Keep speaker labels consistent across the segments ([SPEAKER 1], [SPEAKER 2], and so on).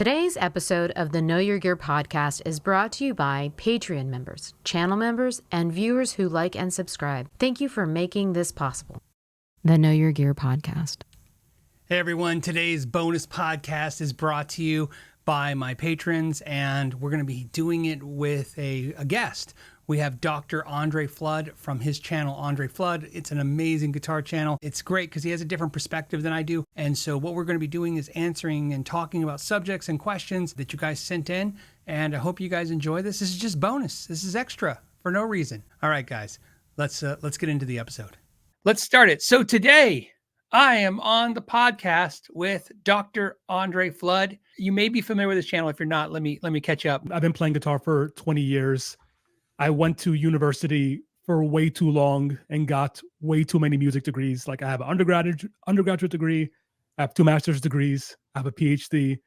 [SPEAKER 1] Today's episode of the Know Your Gear podcast is brought to you by Patreon members, channel members, and viewers who like and subscribe. Thank you for making this possible. The Know Your Gear podcast.
[SPEAKER 2] Hey everyone, today's bonus podcast is brought to you by my patrons, and we're going to be doing it with a guest. We have Dr. Andre Fludd from his channel, Andre Fludd. It's an amazing guitar channel. It's great because he has a different perspective than I do. And so what we're going to be doing is answering and talking about subjects and questions that you guys sent in. And I hope you guys enjoy this. This is just bonus. This is extra for no reason. All right, guys, let's get into the episode. Let's start it. So today I am on the podcast with Dr. Andre Fludd. You may be familiar with his channel. If you're not, let me catch you up.
[SPEAKER 3] I've been playing guitar for 20 years. I went to university for way too long and got way too many music degrees. Like I have an undergraduate degree, I have 2 master's degrees, I have a PhD,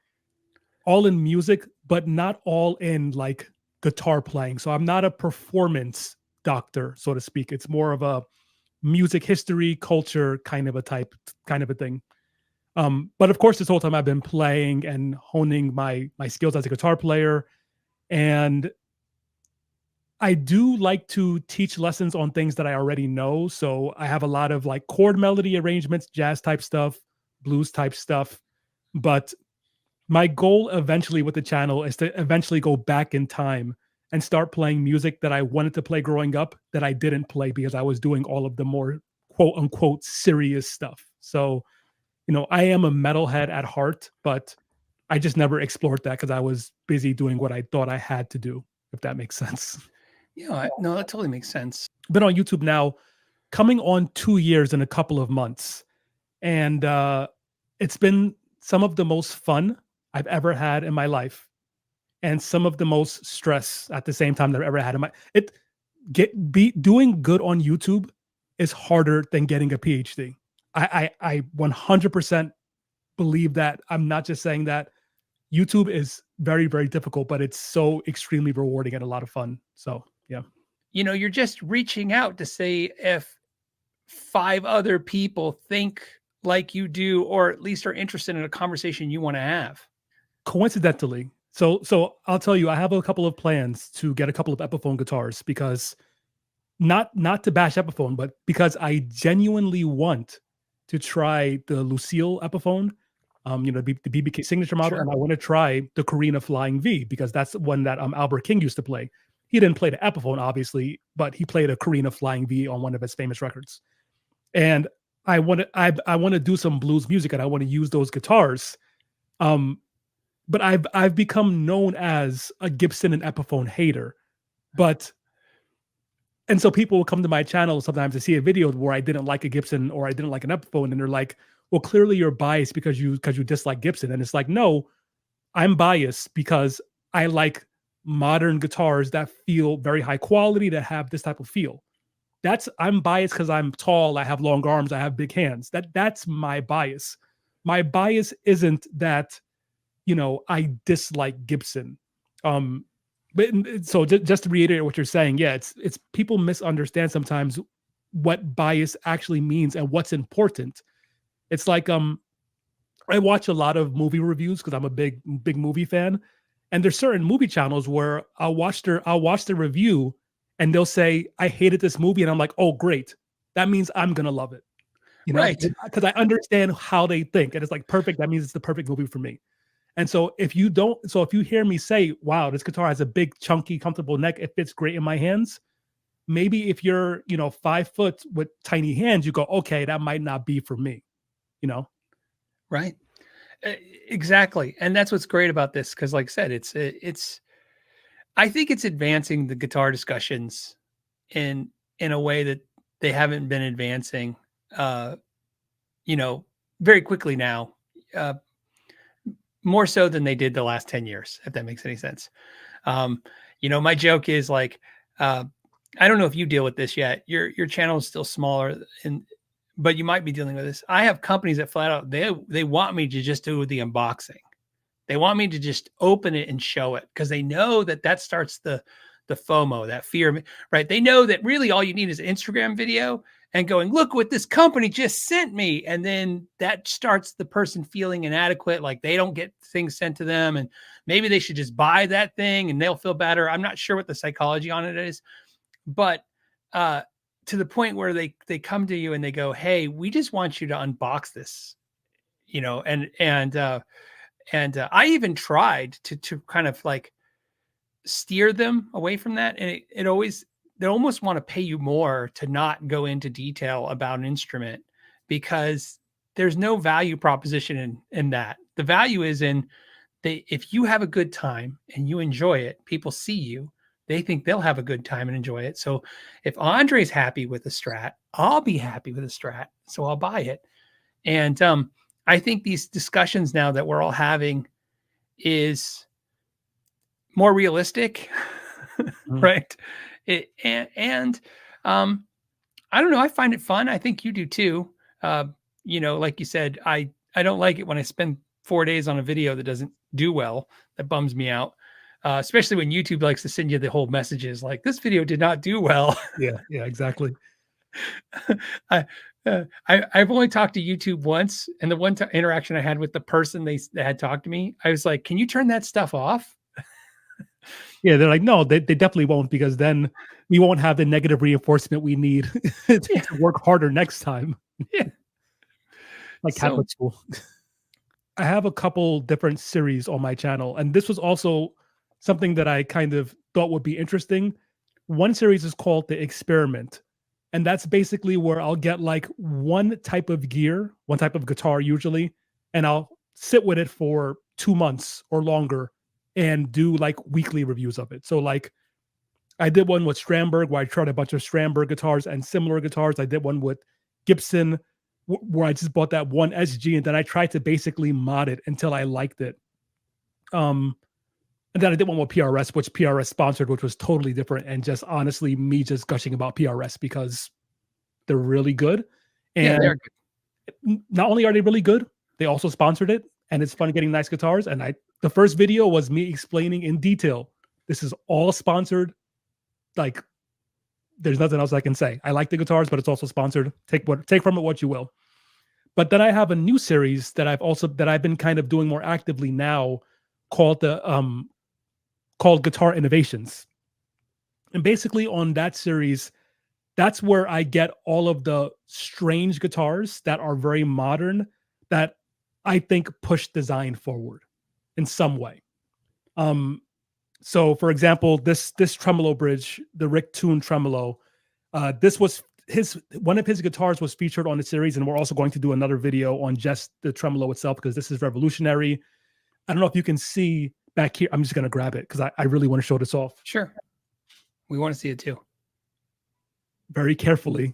[SPEAKER 3] all in music, but not all in like guitar playing. So I'm not a performance doctor, so to speak. It's more of a music history, culture kind of a thing. But of course, this whole time I've been playing and honing my skills as a guitar player. And I do like to teach lessons on things that I already know. So I have a lot of like chord melody arrangements, jazz type stuff, blues type stuff. But my goal eventually with the channel is to eventually go back in time and start playing music that I wanted to play growing up that I didn't play because I was doing all of the more quote unquote serious stuff. So, you know, I am a metalhead at heart, but I just never explored that because I was busy doing what I thought I had to do, if that makes sense.
[SPEAKER 2] Yeah, no, that totally makes sense.
[SPEAKER 3] Been on YouTube now, coming on 2 years and a couple of months. And it's been some of the most fun I've ever had in my life. And some of the most stress at the same time that I've ever had in my doing good on YouTube is harder than getting a PhD. I 100% believe that. I'm not just saying that. YouTube is very, very difficult, but it's so extremely rewarding and a lot of fun. So yeah.
[SPEAKER 2] You know, you're just reaching out to say if 5 other people think like you do, or at least are interested in a conversation you want to have.
[SPEAKER 3] Coincidentally, so I'll tell you, I have a couple of plans to get a couple of Epiphone guitars because not to bash Epiphone, but because I genuinely want to try the Lucille Epiphone, the BBK signature model,
[SPEAKER 2] Sure.
[SPEAKER 3] And I want to try the Carina Flying V because that's one that Albert King used to play. He didn't play the Epiphone, obviously, but he played a Carina Flying V on one of his famous records. And I want to do some blues music, and I want to use those guitars. But I've become known as a Gibson and Epiphone hater. And so people will come to my channel sometimes to see a video where I didn't like a Gibson or I didn't like an Epiphone, and they're like, well, clearly you're biased because you dislike Gibson. And it's like, no, I'm biased because I like modern guitars that feel very high quality, that have this type of feel. I'm biased because I'm tall, I have long arms, I have big hands. That's my bias. My bias isn't that, I dislike Gibson. But so just to reiterate what you're saying, yeah, it's people misunderstand sometimes what bias actually means and what's important. It's like I watch a lot of movie reviews because I'm a big movie fan, and there's certain movie channels where I'll watch the review and they'll say I hated this movie, and I'm like, oh great, that means I'm gonna love it,
[SPEAKER 2] Right?
[SPEAKER 3] Because I understand how they think, and it's like perfect. That means it's the perfect movie for me. And so if you hear me say, wow, this guitar has a big, chunky, comfortable neck, it fits great in my hands. Maybe if you're, 5 foot with tiny hands, you go, okay, that might not be for me,
[SPEAKER 2] Right. Exactly. And that's what's great about this. Cause like I said, I think it's advancing the guitar discussions in a way that they haven't been advancing, very quickly now, more so than they did the last 10 years, if that makes any sense. My joke is like, I don't know if you deal with this yet. Your channel is still smaller, but you might be dealing with this. I have companies that flat out, they want me to just do the unboxing. They want me to just open it and show it because they know that starts the the FOMO, that fear, right? They know that really all you need is an Instagram video and going, look what this company just sent me. And then that starts the person feeling inadequate, like they don't get things sent to them. And maybe they should just buy that thing and they'll feel better. I'm not sure what the psychology on it is, but to the point where they come to you and they go, hey, we just want you to unbox this, and I even tried to kind of like steer them away from that. And they almost want to pay you more to not go into detail about an instrument, because there's no value proposition in that. The value is in if you have a good time and you enjoy it, people see you, they think they'll have a good time and enjoy it. So if Andre's happy with the Strat, I'll be happy with the Strat. So I'll buy it. And I think these discussions now that we're all having is more realistic, right? And I don't know. I find it fun. I think you do too. Like you said, I don't like it when I spend 4 days on a video that doesn't do well. That bums me out. Especially when YouTube likes to send you the whole messages like this video did not do well.
[SPEAKER 3] Yeah, exactly.
[SPEAKER 2] I've only talked to YouTube once, and the one interaction I had with the person they had talked to me, I was like, "Can you turn that stuff off?"
[SPEAKER 3] Yeah, they're like, no, they definitely won't, because then we won't have the negative reinforcement we need to work harder next time.
[SPEAKER 2] Yeah,
[SPEAKER 3] like Catholic school. I have a couple different series on my channel, and this was also something that I kind of thought would be interesting. One series is called The Experiment, and that's basically where I'll get like one type of gear, one type of guitar usually, and I'll sit with it for 2 months or longer and do like weekly reviews of it. So like I did one with Strandberg where I tried a bunch of Strandberg guitars and similar guitars. I did one with Gibson where I just bought that one SG, and then I tried to basically mod it until I liked it. And then I did one with PRS, which PRS sponsored, which was totally different. And just honestly, me just gushing about PRS because they're really good. And
[SPEAKER 2] they're
[SPEAKER 3] good. Not only are they really good, they also sponsored it. And it's fun getting nice guitars. And the first video was me explaining in detail, this is all sponsored. Like, there's nothing else I can say. I like the guitars, but it's also sponsored. Take from it what you will. But then I have a new series that I've been kind of doing more actively now, called Guitar Innovations. And basically on that series, that's where I get all of the strange guitars that are very modern that I think push design forward in some way. So for example, this tremolo bridge, the Rick Toon tremolo, this was one of his guitars was featured on the series, and we're also going to do another video on just the tremolo itself because this is revolutionary. I don't know if you can see back here. I'm just going to grab it because I really want to show this off.
[SPEAKER 2] Sure. We want to see it too.
[SPEAKER 3] Very carefully.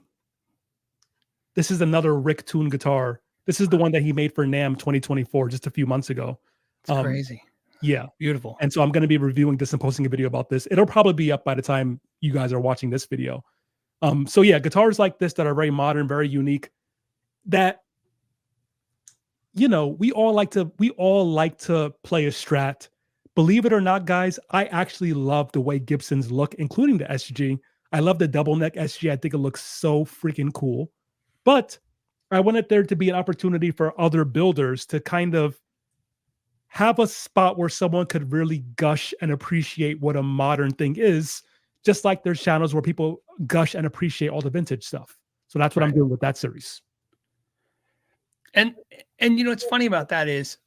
[SPEAKER 3] This is another Rick Toon guitar. This is the one that he made for NAMM 2024 just a few months ago.
[SPEAKER 2] It's crazy.
[SPEAKER 3] Yeah.
[SPEAKER 2] Beautiful.
[SPEAKER 3] And so I'm going to be reviewing this and posting a video about this. It'll probably be up by the time you guys are watching this video. So yeah, guitars like this that are very modern, very unique, that, we all like to play a Strat. Believe it or not, guys, I actually love the way Gibsons look, including the SG. I love the double neck SG. I think it looks so freaking cool. But I wanted there to be an opportunity for other builders to kind of have a spot where someone could really gush and appreciate what a modern thing is, just like there's channels where people gush and appreciate all the vintage stuff. So that's what I'm doing with that series.
[SPEAKER 2] And what's funny about that is,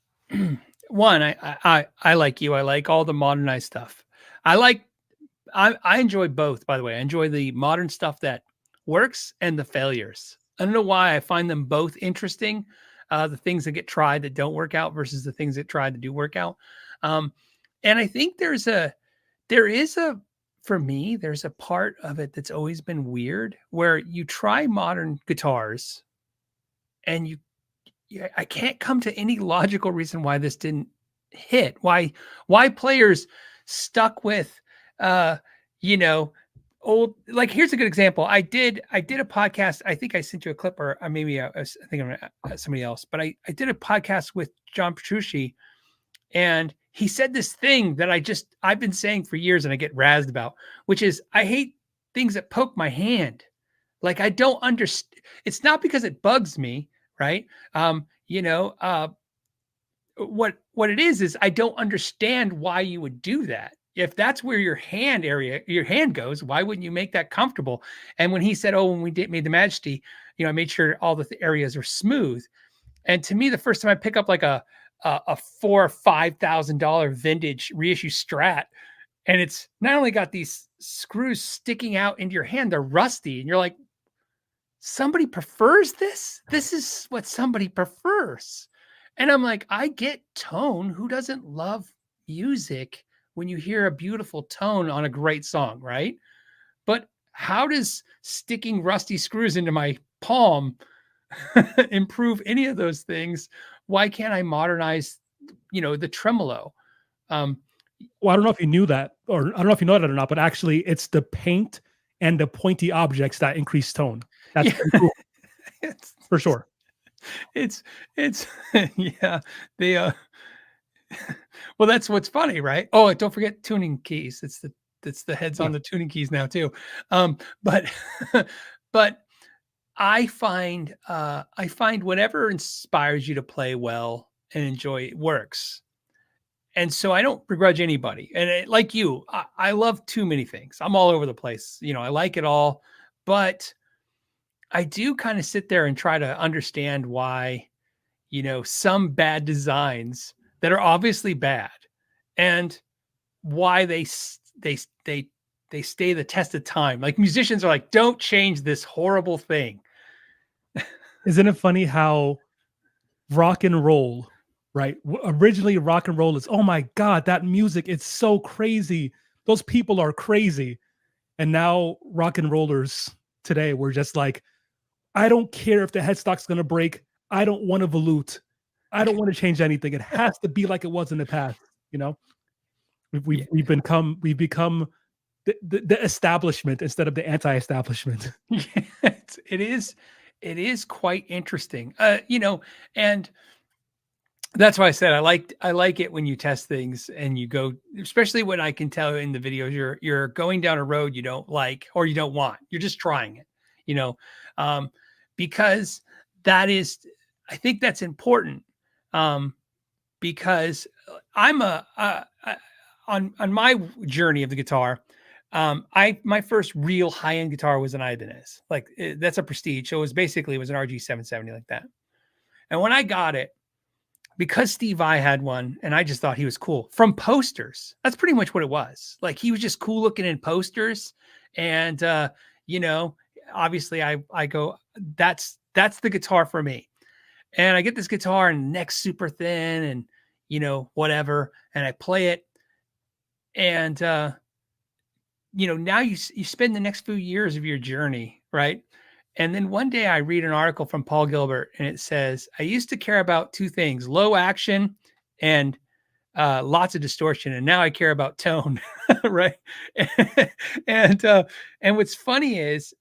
[SPEAKER 2] one, I like you. I like all the modernized stuff. I enjoy both, by the way. I enjoy the modern stuff that works and the failures. I don't know why I find them both interesting. The things that get tried that don't work out versus the things that try to do work out. And I think there's a part of it that's always been weird where you try modern guitars and I can't come to any logical reason why this didn't hit. Why players stuck with, old, like, here's a good example. I did a podcast. I think I sent you a clip, or maybe I think I'm somebody else, but I did a podcast with John Petrucci, and he said this thing that I've been saying for years and I get razzed about, which is I hate things that poke my hand. Like I don't understand. It's not because it bugs me, right? What it is I don't understand why you would do that. If that's where your hand goes, why wouldn't you make that comfortable? And when he said, "Oh, when we made the Majesty, I made sure all the areas are smooth." And to me, the first time I pick up like a $4,000 or $5,000 vintage reissue Strat, and it's not only got these screws sticking out into your hand, they're rusty, and you're like, somebody prefers this. This is what somebody prefers. And I'm like, I get tone. Who doesn't love music when you hear a beautiful tone on a great song, right? But how does sticking rusty screws into my palm improve any of those things? Why can't I modernize, the tremolo?
[SPEAKER 3] Well, I don't know if you knew that, or I don't know if you know that or not, but actually it's the paint and the pointy objects that increase tone. That's
[SPEAKER 2] Yeah.
[SPEAKER 3] pretty cool. For sure.
[SPEAKER 2] It's yeah. They well, that's what's funny, right? Oh, don't forget tuning keys. It's the heads on the tuning keys now too. But but I find whatever inspires you to play well and enjoy it works. And so I don't begrudge anybody. And like you, I love too many things. I'm all over the place. I like it all, but I do kind of sit there and try to understand why, some bad designs that are obviously bad, and why they stay the test of time. Like musicians are like, don't change this horrible thing.
[SPEAKER 3] Isn't it funny how rock and roll, right? Originally, rock and roll is, oh my God, that music, it's so crazy. Those people are crazy. And now rock and rollers today, we're just like, I don't care if the headstock's going to break. I don't want to volute. I don't want to change anything. It has to be like it was in the past. We've become the establishment instead of the anti-establishment.
[SPEAKER 2] It is quite interesting. And that's why I said I like it when you test things and you go, especially when I can tell in the videos you're going down a road you don't like or you don't want. You're just trying it, because I think that's important. Because I'm on my journey of the guitar. My first real high-end guitar was an Ibanez. Like that's a Prestige. So it was an RG 770 like that. And when I got it, because Steve Vai had one and I just thought he was cool from posters. That's pretty much what it was. Like he was just cool looking in posters. And, obviously I go, that's the guitar for me. And I get this guitar and neck's super thin and, whatever. And I play it. And, now you spend the next few years of your journey, right? And then one day I read an article from Paul Gilbert and it says, I used to care about two things, low action and lots of distortion. And now I care about tone, right? and what's funny is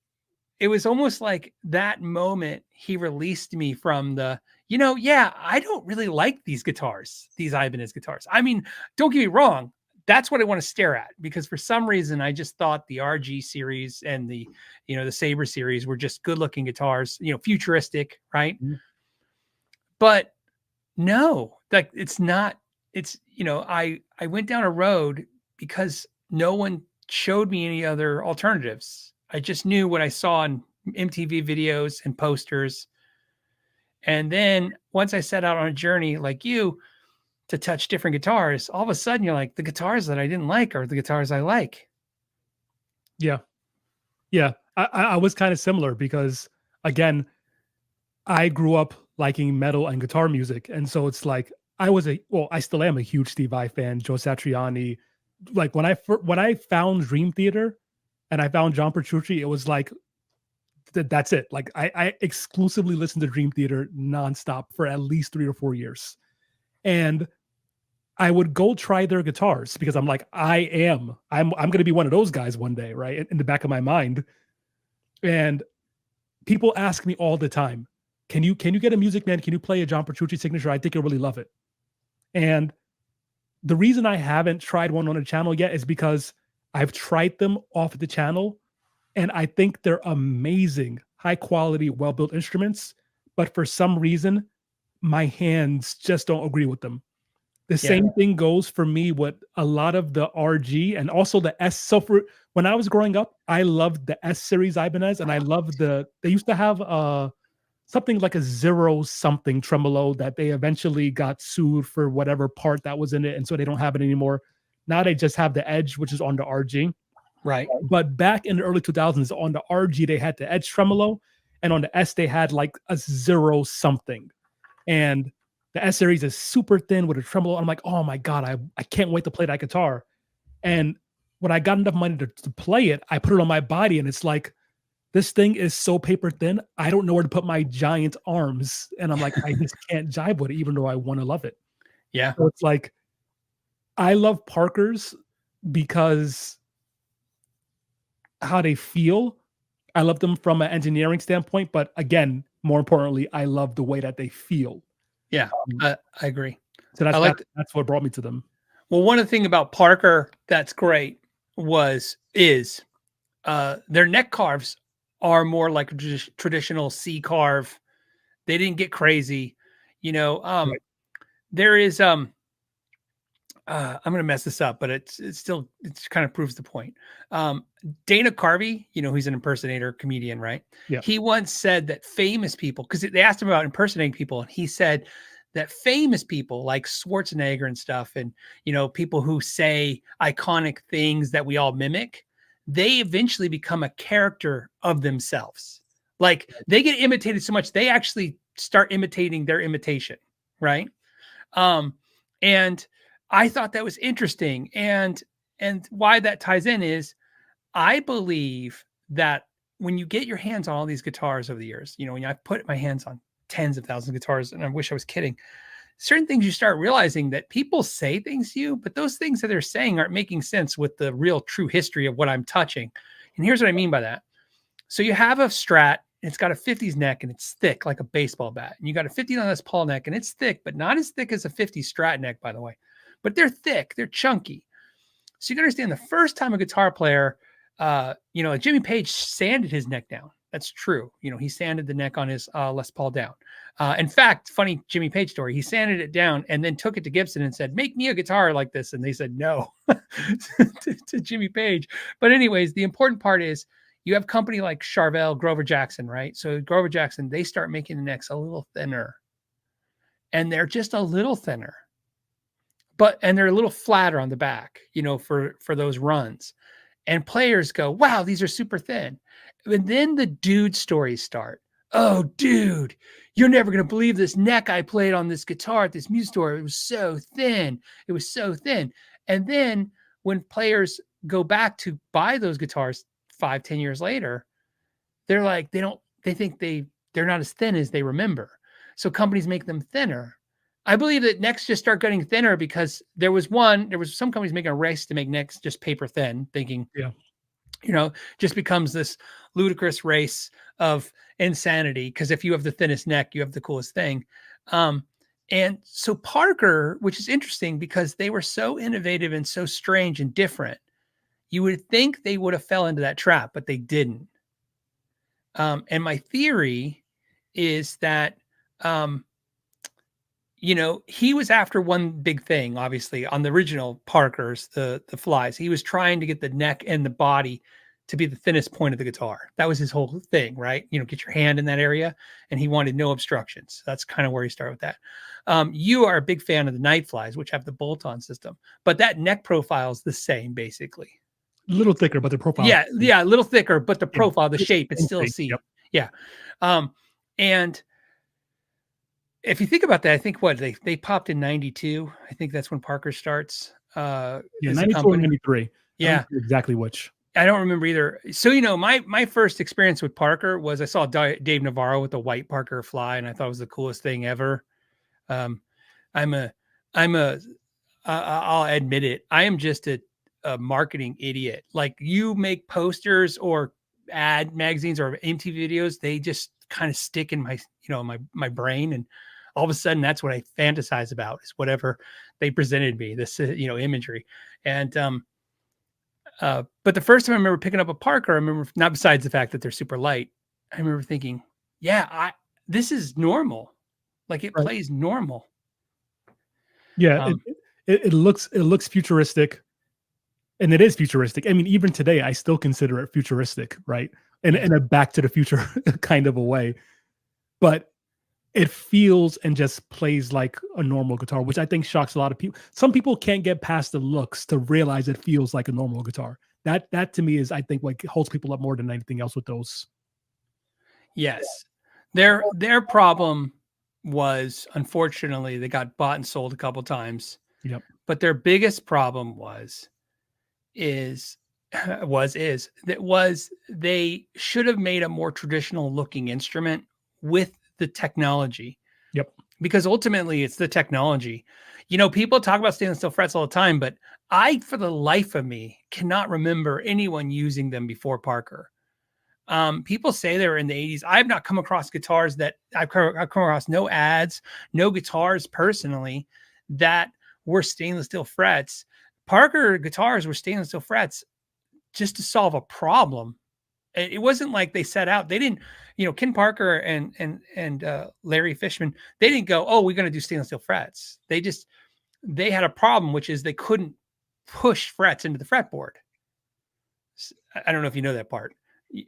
[SPEAKER 2] it was almost like that moment he released me from the, I don't really like these guitars, these Ibanez guitars. I mean, don't get me wrong. That's what I want to stare at because for some reason I just thought the RG series and the Sabre series were just good looking guitars, futuristic, right? Mm-hmm. But no, like it's not, I went down a road because no one showed me any other alternatives. I just knew what I saw in MTV videos and posters. And then once I set out on a journey like you, to touch different guitars, all of a sudden you're like, the guitars that I didn't like are the guitars I like.
[SPEAKER 3] Yeah. I was kind of similar because again, I grew up liking metal and guitar music. And so it's like, I still am a huge Steve Vai fan, Joe Satriani. Like when I found Dream Theater and I found John Petrucci, it was like, that's it. Like I exclusively listened to Dream Theater nonstop for at least 3 or 4 years. And I would go try their guitars because I'm like, I'm going to be one of those guys one day, right? In the back of my mind. And people ask me all the time, can you get a Music Man? Can you play a John Petrucci signature? I think you'll really love it. And the reason I haven't tried one on the channel yet is because I've tried them off the channel, and I think they're amazing, high quality, well built instruments. But for some reason, my hands just don't agree with them. The
[SPEAKER 2] Yeah.
[SPEAKER 3] same thing goes for me with a lot of the RG and also the S. So for when I was growing up, I loved the S series Ibanez, and I loved they used to have something like a zero something tremolo that they eventually got sued for whatever part that was in it, and so they don't have it anymore. Now they just have the Edge, which is on the RG.
[SPEAKER 2] Right.
[SPEAKER 3] But back in the early 2000s, on the RG they had the Edge tremolo, and on the S they had like a zero something. And the S series is super thin with a tremolo. I'm like, oh my God, I can't wait to play that guitar. And when I got enough money to play it, I put it on my body, and it's like, this thing is so paper thin. I don't know where to put my giant arms. And I'm like, I just can't jive with it, even though I want to love it.
[SPEAKER 2] Yeah.
[SPEAKER 3] So it's like, I love Parkers because how they feel. I love them from an engineering standpoint, but again, more importantly, I love the way that they feel.
[SPEAKER 2] Yeah. I agree.
[SPEAKER 3] So that's what brought me to them.
[SPEAKER 2] Well, one of the things about Parker that's great is their neck carves are more like a traditional C carve. They didn't get crazy,
[SPEAKER 3] Right.
[SPEAKER 2] there is I'm gonna mess this up, but it's still, it kind of proves the point. Dana Carvey, he's an impersonator comedian, right?
[SPEAKER 3] Yeah.
[SPEAKER 2] He once said that famous people, because they asked him about impersonating people, and he said that famous people like Schwarzenegger and stuff, and people who say iconic things that we all mimic, they eventually become a character of themselves. Like they get imitated so much, they actually start imitating their imitation, right? And I thought that was interesting. And why that ties in is I believe that when you get your hands on all these guitars over the years, when I've put my hands on tens of thousands of guitars, and I wish I was kidding, certain things you start realizing that people say things to you, but those things that they're saying aren't making sense with the real true history of what I'm touching. And here's what I mean by that. So you have a Strat, it's got a 50s neck, and it's thick like a baseball bat. And you got a 50 on this Paul neck, and it's thick, but not as thick as a 50 Strat neck, by the way. But they're thick, they're chunky. So you can understand the first time a guitar player, Jimmy Page sanded his neck down. That's true. He sanded the neck on his Les Paul down. In fact, funny Jimmy Page story, he sanded it down and then took it to Gibson and said, make me a guitar like this. And they said no to Jimmy Page. But anyways, the important part is you have company like Charvel, Grover Jackson, right? So Grover Jackson, they start making the necks a little thinner. And they're just a little thinner. And they're a little flatter on the back, for those runs. And players go, wow, these are super thin. And then the dude stories start. Oh, dude, you're never going to believe this neck I played on this guitar at this music store. It was so thin. It was so thin. And then when players go back to buy those guitars 5-10 years later, they're like, they think they're not as thin as they remember. So companies make them thinner. I believe that necks just start getting thinner because there was some companies making a race to make necks just paper thin, thinking, just becomes this ludicrous race of insanity. Because if you have the thinnest neck, you have the coolest thing. And so Parker, which is interesting because they were so innovative and so strange and different, you would think they would have fell into that trap, but they didn't. And my theory is that, he was after one big thing, obviously, on the original Parkers, the Flies. He was trying to get the neck and the body to be the thinnest point of the guitar. That was his whole thing, right? Get your hand in that area, and he wanted no obstructions. That's kind of where he started with that. You are a big fan of the Night Flies, which have the bolt-on system, but that neck profile is the same, basically.
[SPEAKER 3] A little thicker, but the profile.
[SPEAKER 2] Yeah, a little thicker, but the profile, the shape, it's still a C. Yep. Yeah. And if you think about that, I think they popped in 92. I think that's when Parker starts.
[SPEAKER 3] 92 or 93.
[SPEAKER 2] Yeah.
[SPEAKER 3] Exactly which.
[SPEAKER 2] I don't remember either. So, my first experience with Parker was I saw Dave Navarro with a white Parker Fly, and I thought it was the coolest thing ever. I'll admit it. I am just a marketing idiot. Like, you make posters or ad magazines or MTV videos, they just kind of stick in my, my brain. And all of a sudden that's what I fantasize about, is whatever they presented me, this, imagery. And, but the first time I remember picking up a Parker, I remember, not besides the fact that they're super light, I remember thinking, yeah, this is normal. Like it
[SPEAKER 3] Right.
[SPEAKER 2] plays normal.
[SPEAKER 3] Yeah, it looks futuristic, and it is futuristic. I mean, even today, I still consider it futuristic, right? In a Back to the Future kind of a way, but it feels and just plays like a normal guitar, which I think shocks a lot of people. Some people can't get past the looks to realize it feels like a normal guitar. That to me is, I think, what holds people up more than anything else with those.
[SPEAKER 2] Yes. Their problem was, unfortunately, they got bought and sold a couple times.
[SPEAKER 3] Yep.
[SPEAKER 2] But their biggest problem is they should have made a more traditional looking instrument with the technology.
[SPEAKER 3] Yep.
[SPEAKER 2] Because ultimately it's the technology. People talk about stainless steel frets all the time, but I, for the life of me, cannot remember anyone using them before Parker. People say they were in the 80s. I've not come across guitars that I've come across, no ads, no guitars personally that were stainless steel frets. Parker guitars were stainless steel frets just to solve a problem. It wasn't like they set out. They didn't, Ken Parker and Larry Fishman, they didn't go, oh, we're going to do stainless steel frets. They had a problem, which is they couldn't push frets into the fretboard. I don't know if you know that part.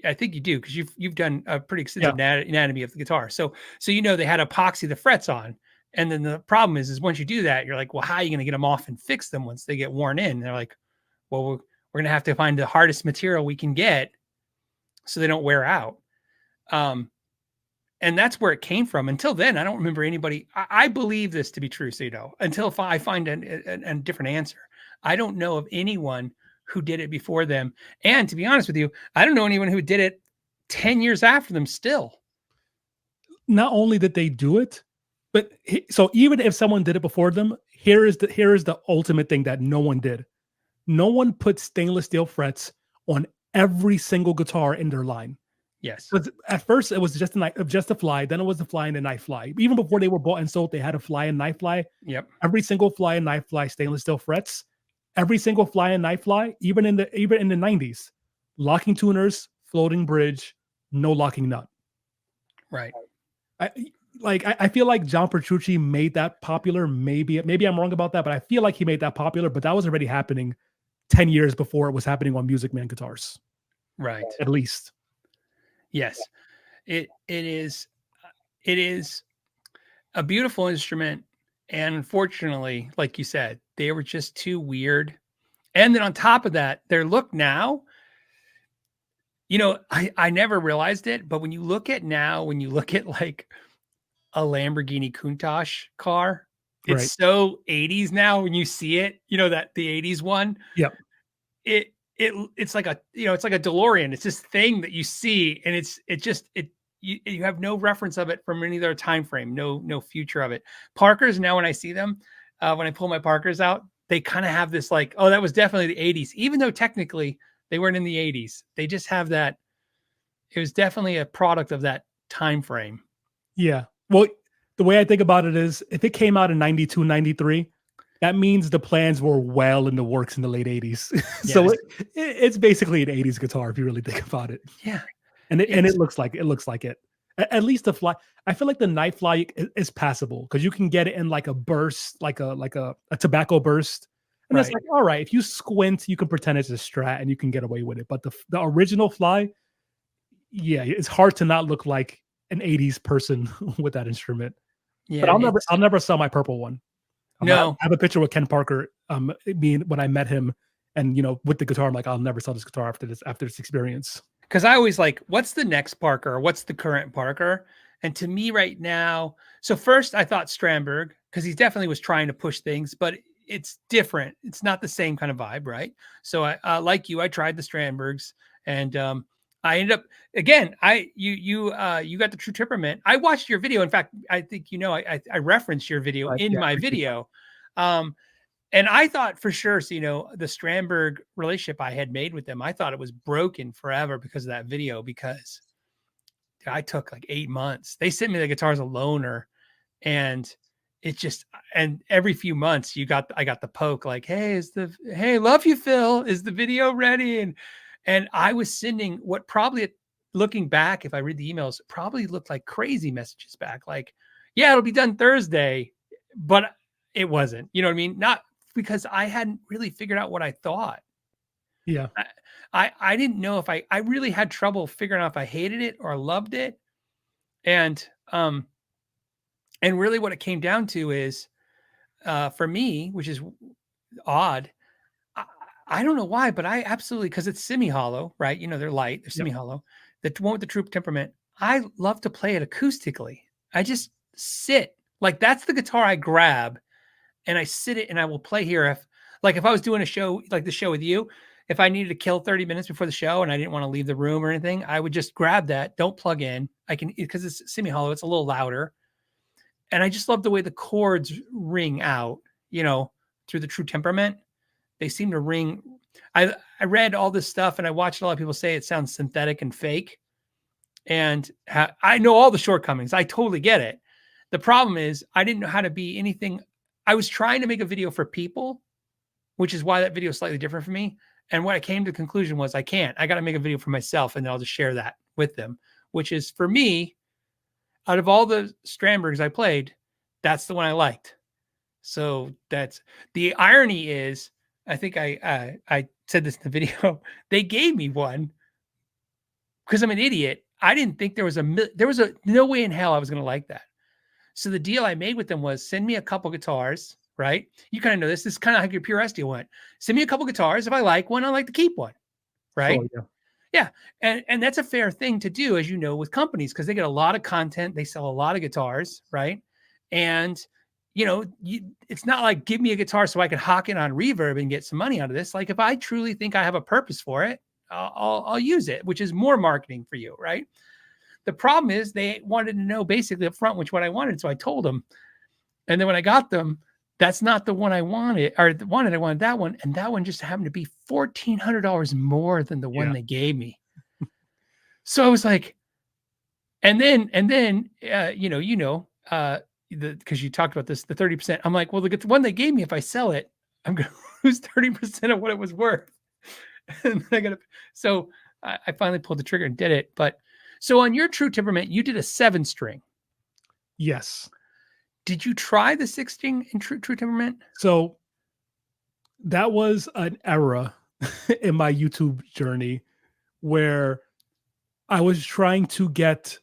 [SPEAKER 2] I think you do, because you've done a pretty extensive anatomy of the guitar. So they had epoxy the frets on, and then the problem is once you do that, you're like, well, how are you going to get them off and fix them once they get worn in? And they're like, well, we're going to have to find the hardest material we can get so they don't wear out. And that's where it came from. Until then, I don't remember anybody. I believe this to be true, so until I find a different answer. I don't know of anyone who did it before them. And to be honest with you, I don't know anyone who did it 10 years after them still.
[SPEAKER 3] Not only did they do it, but so even if someone did it before them, here is the ultimate thing that no one did. No one put stainless steel frets on every single guitar in their line.
[SPEAKER 2] Yes.
[SPEAKER 3] At first, it was just a fly. Then it was the fly and the knife fly. Even before they were bought and sold, they had a fly and knife fly.
[SPEAKER 2] Yep.
[SPEAKER 3] Every single fly and knife fly, stainless steel frets. Every single fly and knife fly, even in the 90s, locking tuners, floating bridge, no locking nut.
[SPEAKER 2] Right.
[SPEAKER 3] I feel like John Petrucci made that popular. Maybe I'm wrong about that, but I feel like he made that popular. But that was already happening 10 years before it was happening on Music Man guitars.
[SPEAKER 2] Right.
[SPEAKER 3] At least.
[SPEAKER 2] Yes. It is a beautiful instrument. And unfortunately, like you said, they were just too weird. And then on top of that, their look now, I never realized it, but when you look at like a Lamborghini Countach car, it's so 80s now when you see it, that the 80s one.
[SPEAKER 3] Yep.
[SPEAKER 2] It's like it's like a DeLorean. It's this thing that you see, and you have no reference of it from any other time frame, no future of it. Parkers, now when I see them, when I pull my Parkers out, they kind of have this like, oh, that was definitely the 80s, even though technically they weren't in the 80s. They just have that. It was definitely a product of that time frame.
[SPEAKER 3] Yeah. Well, the way I think about it is, if it came out in 92, 93, that means the plans were well in the works in the late 80s. So it's basically an 80s guitar if you really think about it.
[SPEAKER 2] Yeah.
[SPEAKER 3] And it looks like it. At least the fly. I feel like the knife fly is passable because you can get it in like a burst, like a tobacco burst. And it's like, all right, if you squint, you can pretend it's a Strat and you can get away with it. But the original fly, yeah, it's hard to not look like an 80s person with that instrument. Yeah, but I'll never sell my purple one. I have a picture with Ken Parker, when I met him, and with the guitar, I'm like, I'll never sell this guitar after this experience.
[SPEAKER 2] Because I always like, what's the next Parker? What's the current Parker? And to me right now, so first I thought Strandberg, because he definitely was trying to push things, but it's different. It's not the same kind of vibe, right? So I like you, I tried the Strandbergs, and I ended up again. You got the True Temperament. I watched your video. In fact, I think I referenced your video in my video, and I thought for sure. So the Strandberg relationship I had made with them, I thought it was broken forever because of that video. Because I took like 8 months. They sent me the guitar as a loaner, And it just, and every few months I got the poke like, hey, love you, Phil. Is the video ready? And I was sending what probably, looking back, if I read the emails, probably looked like crazy messages back. Like, yeah, it'll be done Thursday, but it wasn't, you know what I mean? Not because I hadn't really figured out what I thought.
[SPEAKER 3] Yeah.
[SPEAKER 2] I didn't know if I really had trouble figuring out if I hated it or loved it. And really what it came down to is, for me, which is odd, I, I don't know why, but I absolutely, because it's semi-hollow, right? You know, they're light, they're
[SPEAKER 3] Yep.
[SPEAKER 2] semi-hollow. The one with the true temperament, I love to play it acoustically. I just sit, like that's the guitar I grab and I sit it and I will play here. If I was doing a show like the show with you, if I needed to kill 30 minutes before the show and I didn't want to leave the room or anything, I would just grab that, don't plug in. I can, because it's semi-hollow, it's a little louder. And I just love the way the chords ring out, you know, through the true temperament. They seem to ring. I read all this stuff and I watched a lot of people say it sounds synthetic and fake. And I know all the shortcomings. I totally get it. The problem is I didn't know how to be anything. I was trying to make a video for people, which is why that video is slightly different for me. And what I came to the conclusion was I got to make a video for myself and then I'll just share that with them, which is for me, out of all the Strandbergs I played, that's the one I liked. So that's the irony is, I think I said this in the video. They gave me one because I'm an idiot. I didn't think there was no way in hell I was going to like that. So the deal I made with them was send me a couple guitars, right? You kind of know this. This is kind of how your PRS deal went. Send me a couple guitars. If I like one, I like to keep one, right?
[SPEAKER 3] Oh, yeah.
[SPEAKER 2] Yeah. And that's a fair thing to do, as you know, with companies, because they get a lot of content. They sell a lot of guitars, right? And, you know, it's not like give me a guitar so I can hawk it on Reverb and get some money out of this. Like if I truly think I have a purpose for it, I'll use it, which is more marketing for you, right? The problem is they wanted to know basically up front which one I wanted. So I told them. And then when I got them, that's not the one I wanted, I wanted that one. And that one just happened to be $1,400 more than the one they gave me. So I was like, and then, because you talked about this, the 30%, I'm like, well, the one they gave me, if I sell it, I'm going to lose 30% of what it was worth. And so I finally pulled the trigger and did it. But so on your true temperament, you did a 7-string.
[SPEAKER 3] Yes.
[SPEAKER 2] Did you try the 6-string in true temperament?
[SPEAKER 3] So that was an era in my YouTube journey where I was trying to get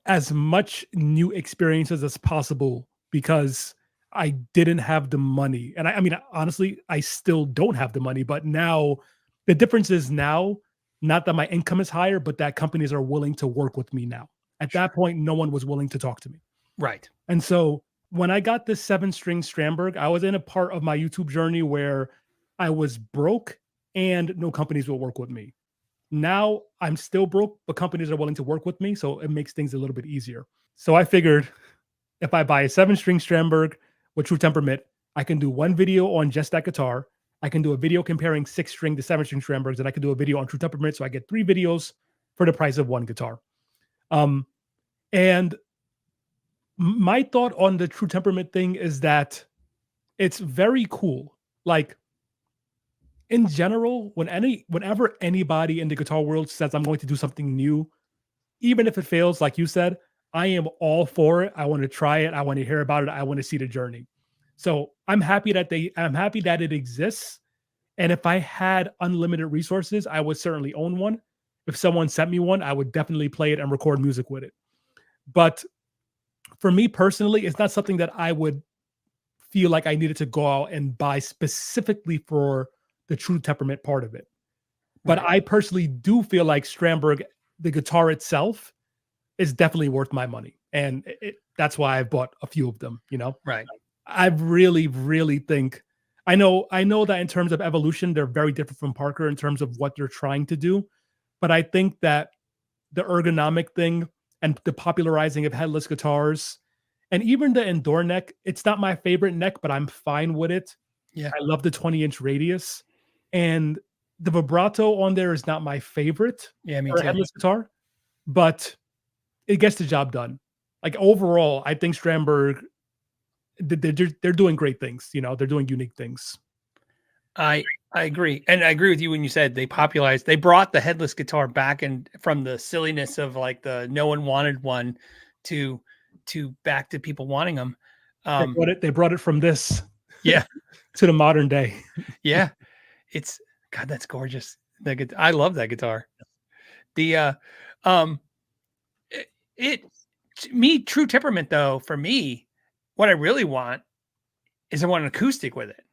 [SPEAKER 3] as much new experiences as possible because I didn't have the money. And I mean, honestly, I still don't have the money, but now the difference is now, not that my income is higher, but that companies are willing to work with me now. At that point, no one was willing to talk to me.
[SPEAKER 2] Right.
[SPEAKER 3] And so when I got this 7-string Strandberg, I was in a part of my YouTube journey where I was broke and no companies will work with me. Now I'm still broke, but companies are willing to work with me. So it makes things a little bit easier. So I figured if I buy a 7-string Strandberg with true temperament, I can do one video on just that guitar. I can do a video comparing 6-string to 7-string Strandbergs, and I can do a video on true temperament. So I get 3 videos for the price of one guitar. And my thought on the true temperament thing is that it's very cool. Like in general, whenever anybody in the guitar world says I'm going to do something new, even if it fails, like you said, I am all for it. I want to try it. I want to hear about it. I want to see the journey. So I'm happy that it exists. And if I had unlimited resources, I would certainly own one. If someone sent me one, I would definitely play it and record music with it. But for me personally, it's not something that I would feel like I needed to go out and buy specifically for the true temperament part of it. But I personally do feel like Strandberg, the guitar itself, is definitely worth my money. And that's why I've bought a few of them, you know?
[SPEAKER 2] Right.
[SPEAKER 3] I really, really think, I know that in terms of evolution, they're very different from Parker in terms of what they're trying to do. But I think that the ergonomic thing and the popularizing of headless guitars and even the Endure neck, it's not my favorite neck, but I'm fine with it.
[SPEAKER 2] Yeah.
[SPEAKER 3] I love the 20-inch radius. And the vibrato on there is not my favorite
[SPEAKER 2] me
[SPEAKER 3] for a
[SPEAKER 2] too.
[SPEAKER 3] headless guitar, but it gets the job done. like overall, I think Strandberg, they're doing great things. You know, they're doing unique things.
[SPEAKER 2] I agree. And I agree with you when you said they brought the headless guitar back and from the silliness of like the no one wanted one to back to people wanting them.
[SPEAKER 3] They brought it from this
[SPEAKER 2] Yeah.
[SPEAKER 3] to the modern day.
[SPEAKER 2] Yeah. It's God, that's gorgeous. I love that guitar. The it me true temperament though, for me, what I really want is I want an acoustic with it.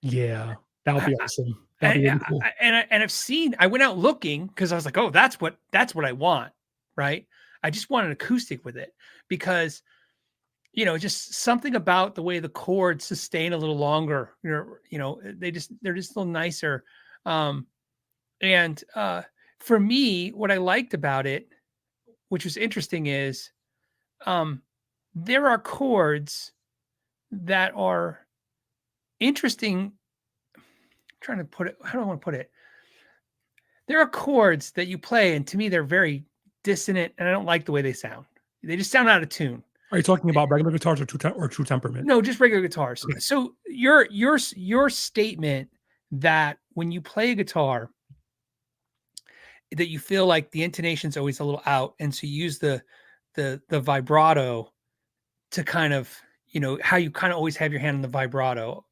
[SPEAKER 3] Yeah, that would be awesome. That'd be really cool.
[SPEAKER 2] And I've seen, I went out looking because I was like, oh, that's what I want. Right. I just want an acoustic with it because, you know, just something about the way the chords sustain a little longer, they're just a little nicer. And for me, what I liked about it, which was interesting is, there are chords that are interesting. I'm trying to put it, how do I want to put it? There are chords that you play, and to me, they're very dissonant, and I don't like the way they sound. They just sound out of tune.
[SPEAKER 3] Are you talking about regular guitars or true temperament?
[SPEAKER 2] No, just regular guitars.
[SPEAKER 3] Okay.
[SPEAKER 2] So your statement that when you play a guitar, that you feel like the intonation's always a little out, and so you use the vibrato to kind of, how you kind of always have your hand on the vibrato.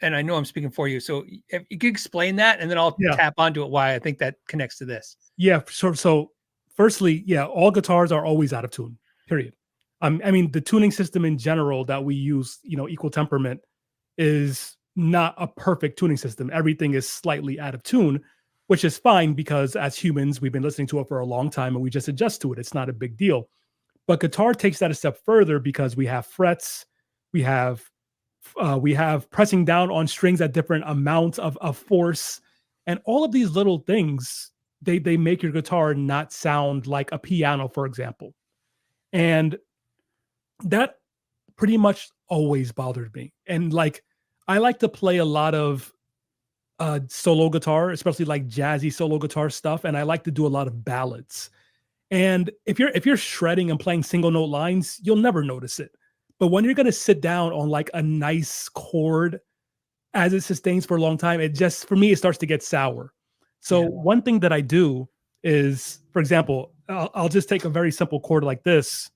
[SPEAKER 2] And I know I'm speaking for you, so if you could explain that, and then I'll tap onto it why I think that connects to this.
[SPEAKER 3] Yeah. So firstly, yeah, all guitars are always out of tune. Period. I mean, the tuning system in general that we use, equal temperament, is not a perfect tuning system. Everything is slightly out of tune, which is fine because as humans, we've been listening to it for a long time and we just adjust to it. It's not a big deal. But guitar takes that a step further because we have frets, we have pressing down on strings at different amounts of force, and all of these little things, they make your guitar not sound like a piano, for example. And that pretty much always bothered me. And like, I like to play a lot of solo guitar, especially like jazzy solo guitar stuff, and I like to do a lot of ballads. And if you're shredding and playing single note lines, you'll never notice it. But when you're gonna sit down on like a nice chord as it sustains for a long time, it just, for me, it starts to get sour. So one thing that I do is, for example, I'll just take a very simple chord like this.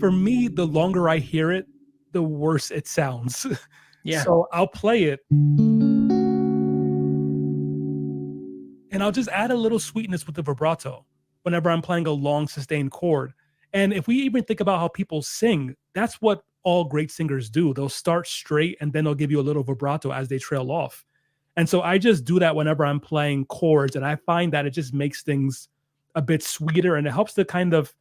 [SPEAKER 3] For me, the longer I hear it, the worse it sounds.
[SPEAKER 2] Yeah.
[SPEAKER 3] So I'll play it and I'll just add a little sweetness with the vibrato whenever I'm playing a long sustained chord. And if we even think about how people sing, that's what all great singers do. They'll start straight and then they'll give you a little vibrato as they trail off. And so I just do that whenever I'm playing chords, and I find that it just makes things a bit sweeter and it helps to kind of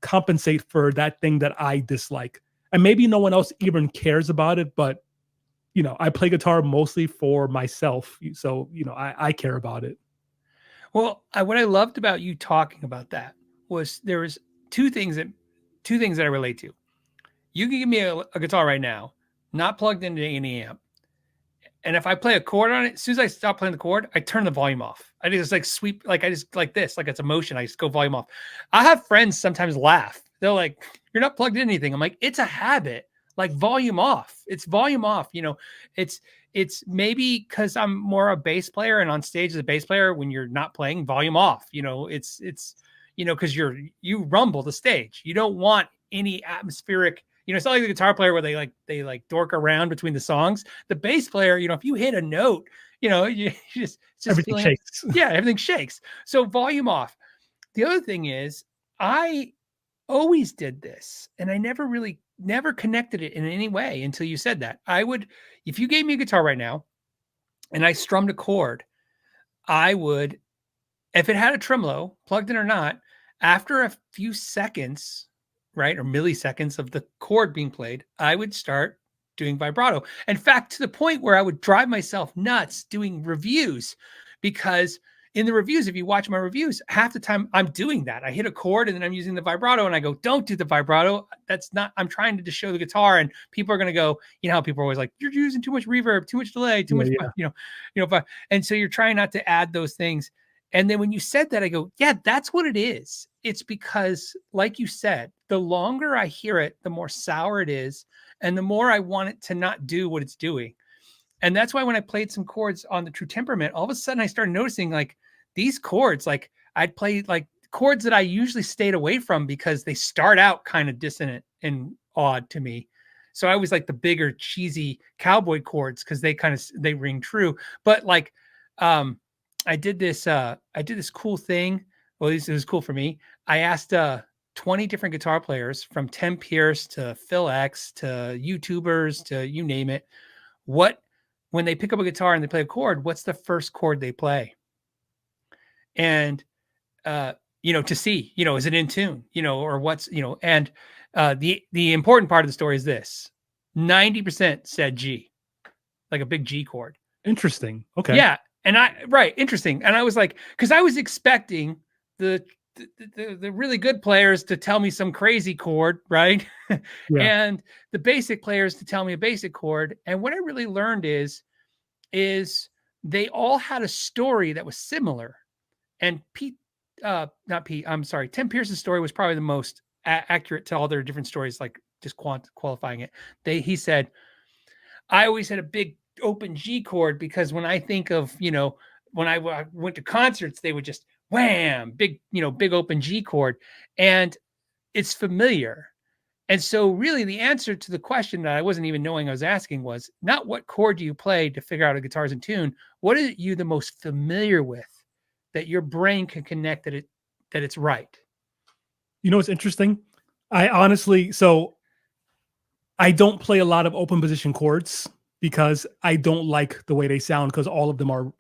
[SPEAKER 3] compensate for that thing that I dislike. And maybe no one else even cares about it, but I play guitar mostly for myself. So, I care about it.
[SPEAKER 2] Well, what I loved about you talking about that was there was two things that I relate to. You can give me a guitar right now, not plugged into any amp. And if I play a chord on it, as soon as I stop playing the chord, I turn the volume off. I just like sweep, like I just like this, like it's a motion. I just go volume off. I have friends sometimes laugh. They're like, "You're not plugged in anything." I'm like, "It's a habit. Like volume off. It's volume off." It's maybe because I'm more a bass player, and on stage as a bass player, when you're not playing, volume off. It's because you rumble the stage. You don't want any atmospheric. It's not like the guitar player where they dork around between the songs. The bass player, if you hit a note, you just
[SPEAKER 3] everything shakes.
[SPEAKER 2] Yeah, everything shakes. So volume off. The other thing is, I always did this, and I never connected it in any way until you said that. If you gave me a guitar right now, and I strummed a chord, I would, if it had a tremolo, plugged in or not, after a few seconds, right, or milliseconds of the chord being played, I would start doing vibrato. In fact, to the point where I would drive myself nuts doing reviews, because in the reviews, if you watch my reviews, half the time I'm doing that. I hit a chord and then I'm using the vibrato, and I go, "Don't do the vibrato. That's not, I'm trying to just show the guitar." And people are going to go, how people are always like, "You're using too much reverb, too much delay, too much," and so you're trying not to add those things. And then when you said that, I go, yeah, that's what it is. It's because, like you said, the longer I hear it, the more sour it is. And the more I want it to not do what it's doing. And that's why when I played some chords on the True Temperament, all of a sudden I started noticing like these chords, like I'd play like chords that I usually stayed away from because they start out kind of dissonant and odd to me. So I was like the bigger cheesy cowboy chords because they ring true. But like I did this cool thing. Well, at least it was cool for me. I asked 20 different guitar players from Tim Pierce to Phil X to YouTubers to you name it. When they pick up a guitar and they play a chord, what's the first chord they play? And to see, is it in tune, or what's, and the important part of the story is this: 90% said G, like a big G chord.
[SPEAKER 3] Interesting. Okay.
[SPEAKER 2] Yeah. And interesting. And I was like, because I was expecting the really good players to tell me some crazy chord, right?
[SPEAKER 3] Yeah.
[SPEAKER 2] And the basic players to tell me a basic chord. And what I really learned is they all had a story that was similar. And Tim Pierce's story was probably the most accurate to all their different stories, like just qualifying it. He said, I always had a big open G chord because when I think of, when I went to concerts, they would just wham, big open G chord. And it's familiar. And so really the answer to the question that I wasn't even knowing I was asking was not what chord do you play to figure out a guitar's in tune? What is you the most familiar with that your brain can connect that it's right?
[SPEAKER 3] It's interesting. I honestly, I don't play a lot of open position chords because I don't like the way they sound because all of them are,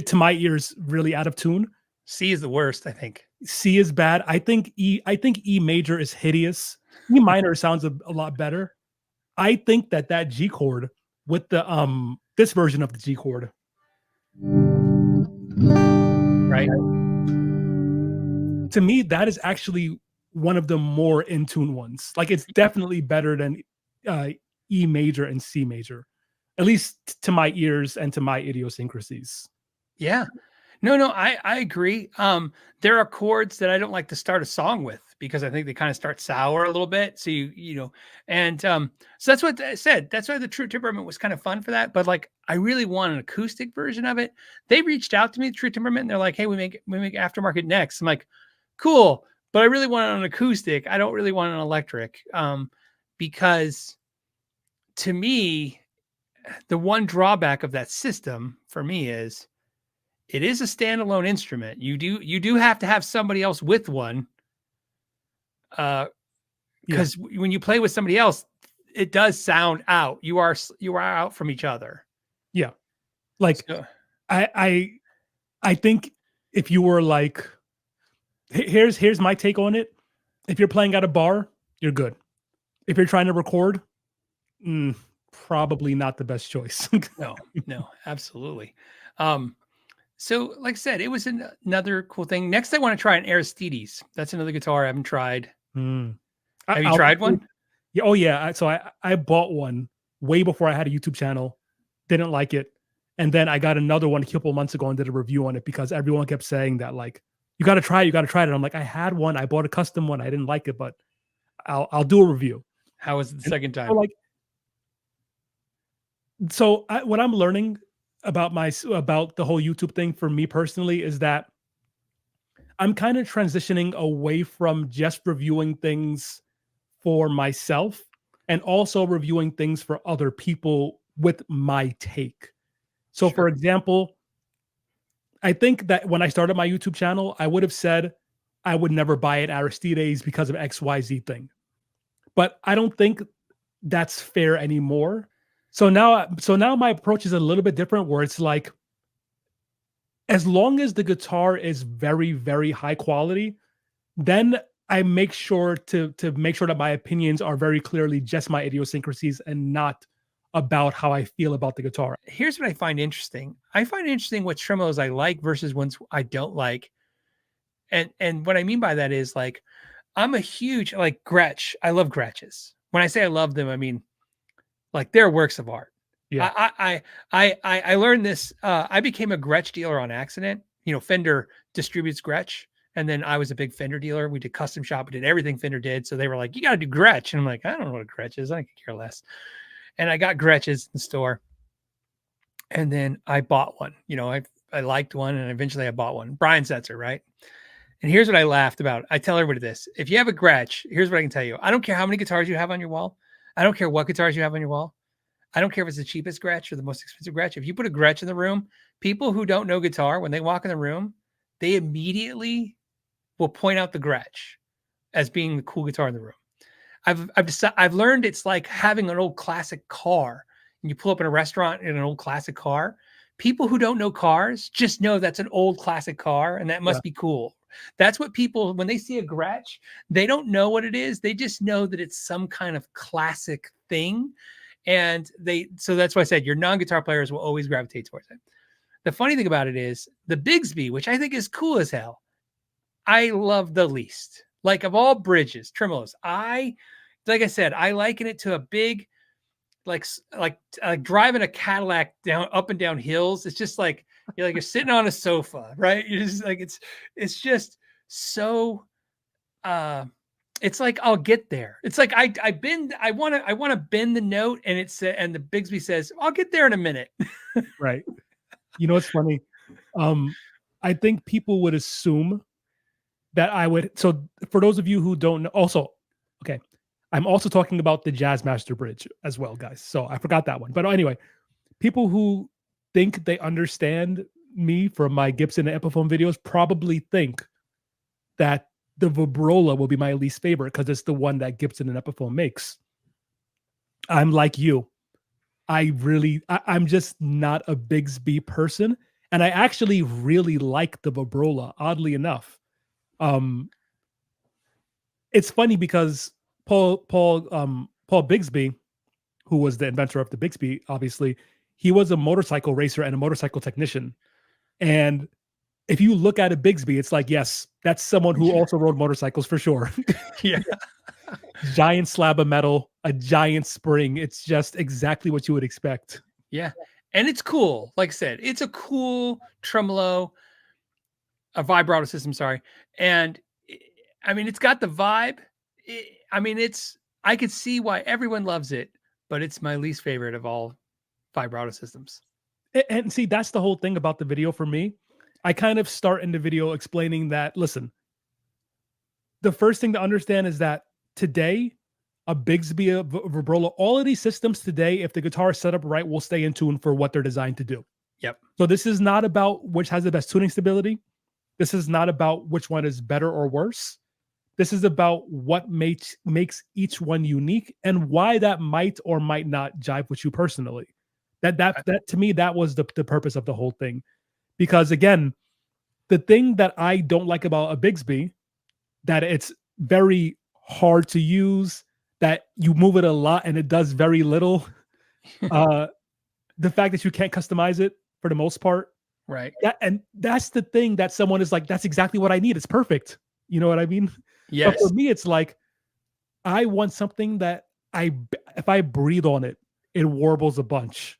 [SPEAKER 3] to my ears, really out of tune.
[SPEAKER 2] C is the worst, I think.
[SPEAKER 3] C is bad. I think E major is hideous. E minor sounds a lot better. I think that G chord with the this version of the G chord,
[SPEAKER 2] right?
[SPEAKER 3] To me, that is actually one of the more in tune ones. Like it's definitely better than E major and C major, at least to my ears and to my idiosyncrasies.
[SPEAKER 2] Yeah. No, I agree. There are chords that I don't like to start a song with because I think they kind of start sour a little bit. So and so that's what I said. That's why the True Temperament was kind of fun for that. But like, I really want an acoustic version of it. They reached out to me, True Temperament, and they're like, "Hey, we make aftermarket next." I'm like, "Cool," but I really want an acoustic. I don't really want an electric, because to me, the one drawback of that system for me is it is a standalone instrument. You do have to have somebody else with one. Because when you play with somebody else, it does sound out. You are out from each other.
[SPEAKER 3] Yeah. Like I think if you were like, here's my take on it. If you're playing at a bar, you're good. If you're trying to record, probably not the best choice.
[SPEAKER 2] No, absolutely. So like I said, it was another cool thing. Next, I want to try an Aristides. That's another guitar I haven't tried. Have you tried one?
[SPEAKER 3] Yeah. Oh yeah. So I bought one way before I had a YouTube channel. Didn't like it. And then I got another one a couple months ago and did a review on it because everyone kept saying that like, you got to try it. I'm like, I had one. I bought a custom one. I didn't like it, but I'll do a review.
[SPEAKER 2] How was it the second time?
[SPEAKER 3] What I'm learning about the whole YouTube thing for me personally is that I'm kind of transitioning away from just reviewing things for myself and also reviewing things for other people with my take. So for example, I think that when I started my YouTube channel, I would have said I would never buy an Aristides because of XYZ thing. But I don't think that's fair anymore. So now my approach is a little bit different where it's like, as long as the guitar is very, very high quality, then I make sure to make sure that my opinions are very clearly just my idiosyncrasies and not about how I feel about the guitar.
[SPEAKER 2] Here's what I find interesting. I find interesting what tremolos I like versus ones I don't like. And what I mean by that is like, I'm a huge, like Gretsch. I love Gretches. When I say I love them, I mean, like they're works of art. Yeah. I learned this. I became a Gretsch dealer on accident Fender distributes Gretsch. And then I was a big Fender dealer. We did custom shop. We did everything Fender did. So they were like, you got to do Gretsch. And I'm like, I don't know what a Gretsch is. I could care less. And I got Gretches in the store. And then I bought one. I liked one. And eventually I bought one. Brian Setzer, right? And here's what I laughed about. I tell everybody this. If you have a Gretsch, here's what I can tell you. I don't care how many guitars you have on your wall. I don't care what guitars you have on your wall. I don't care if it's the cheapest Gretsch or the most expensive Gretsch. If you put a Gretsch in the room, people who don't know guitar, when they walk in the room, they immediately will point out the Gretsch as being the cool guitar in the room. I've learned it's like having an old classic car, and you pull up in a restaurant in an old classic car. People who don't know cars just know that's an old classic car, and that must be cool. That's what people, when they see a Gretsch, they don't know what it is. They just know that it's some kind of classic thing. And so that's why I said your non-guitar players will always gravitate towards it. The funny thing about it is the Bigsby, which I think is cool as hell, I love the least. Like of all bridges, tremolos, like I said, I liken it to a big, like driving a Cadillac up and down hills. It's just like you're sitting on a sofa, right? You're just like it's just so. It's like I'll get there. It's like I want to bend the note, and and the Bigsby says I'll get there in a minute.
[SPEAKER 3] Right. It's funny. I think people would assume that I would. So for those of you who don't know, also, okay, I'm also talking about the Jazzmaster bridge as well, guys. So I forgot that one. But anyway, people who think they understand me from my Gibson and Epiphone videos probably think that the Vibrola will be my least favorite because it's the one that Gibson and Epiphone makes. I'm like you. I'm just not a Bigsby person. And I actually really like the Vibrola, oddly enough. It's funny because Paul Bigsby, who was the inventor of the Bigsby, obviously, he was a motorcycle racer and a motorcycle technician. And if you look at a Bigsby, it's like, yes, that's someone who also rode motorcycles for sure.
[SPEAKER 2] Yeah.
[SPEAKER 3] Giant slab of metal, a giant spring. It's just exactly what you would expect.
[SPEAKER 2] Yeah. And it's cool. Like I said, it's a cool tremolo, a vibrato system, sorry. And I mean, it's got the vibe. I could see why everyone loves it, but it's my least favorite of all vibrato systems.
[SPEAKER 3] And see, that's the whole thing about the video for me. I kind of start in the video explaining that, listen, the first thing to understand is that today, a Bigsby, a Vibrola, all of these systems today, if the guitar is set up right, will stay in tune for what they're designed to do.
[SPEAKER 2] Yep.
[SPEAKER 3] So this is not about which has the best tuning stability. This is not about which one is better or worse. This is about what makes each one unique and why that might or might not jive with you personally. That to me, that was the purpose of the whole thing. Because again, the thing that I don't like about a Bigsby, that it's very hard to use, that you move it a lot and it does very little. The fact that you can't customize it for the most part.
[SPEAKER 2] Right.
[SPEAKER 3] Yeah, and that's the thing that someone is like, that's exactly what I need. It's perfect. You know what I mean?
[SPEAKER 2] Yes.
[SPEAKER 3] But for me, it's like, I want something that if I breathe on it, it warbles a bunch.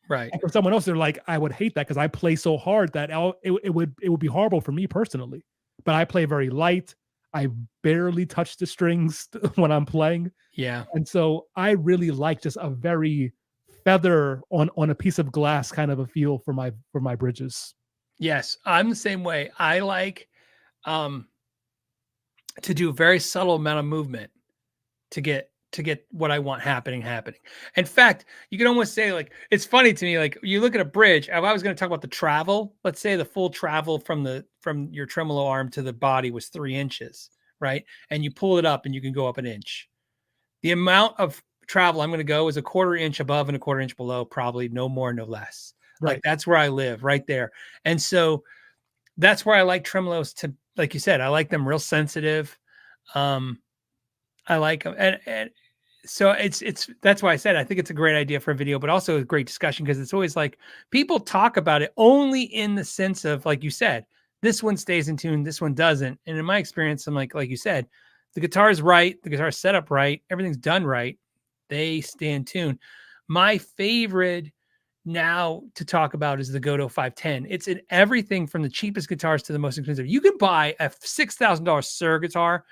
[SPEAKER 2] Right.
[SPEAKER 3] And for someone else, they're like, I would hate that because I play so hard that it would be horrible for me personally. But I play very light. I barely touch the strings when I'm playing.
[SPEAKER 2] Yeah.
[SPEAKER 3] And so I really like just a very feather on a piece of glass kind of a feel for my bridges. Yes,
[SPEAKER 2] I'm the same way. I like to do a very subtle amount of movement to get what I want happening. In fact, you can almost say, like, it's funny to me, like you look at a bridge. If I was going to talk about the travel, let's say the full travel from your tremolo arm to the body was 3 inches, right? And you pull it up and you can go up an inch. The amount of travel I'm going to go is a 1/4 inch above and a 1/4 inch below, probably no more, no less.
[SPEAKER 3] Right.
[SPEAKER 2] Like that's where I live, right there. And so that's where I like tremolos to, like you said, I like them real sensitive. I like them. And so it's that's why I said, I think it's a great idea for a video, but also a great discussion, because it's always like people talk about it only in the sense of, like you said, this one stays in tune, this one doesn't. And in my experience, I'm like you said, the guitar is right, the guitar is set up right, everything's done right, they stay in tune. My favorite now to talk about is the Goto 510. It's in everything from the cheapest guitars to the most expensive. You can buy a $6,000 Sir guitar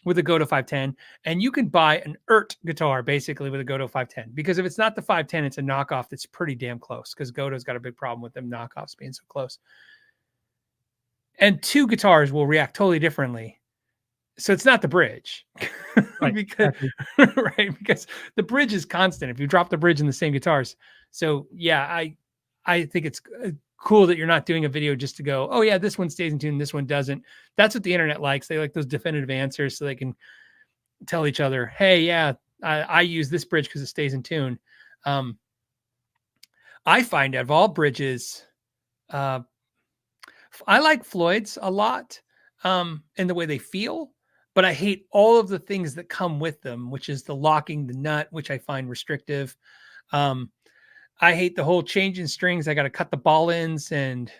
[SPEAKER 2] with a Goto 510, and you can buy an guitar basically with a Goto 510. Because if it's not the 510, it's a knockoff that's pretty damn close, because Goto's got a big problem with them knockoffs being so close. And two guitars will react totally differently. So it's not the bridge,
[SPEAKER 3] Right,
[SPEAKER 2] because
[SPEAKER 3] exactly.
[SPEAKER 2] right, because the bridge is constant if you drop the bridge in the same guitars. So yeah, I think it's cool that you're not doing a video just to go, oh yeah, this one stays in tune, this one doesn't. That's what the internet likes. They like those definitive answers so they can tell each other, hey, yeah, I use this bridge because it stays in tune. I find out of all bridges, I like Floyd's a lot in the way they feel, but I hate all of the things that come with them, which is the locking the nut, which I find restrictive. I hate the whole change in strings. I got to cut the ball ends and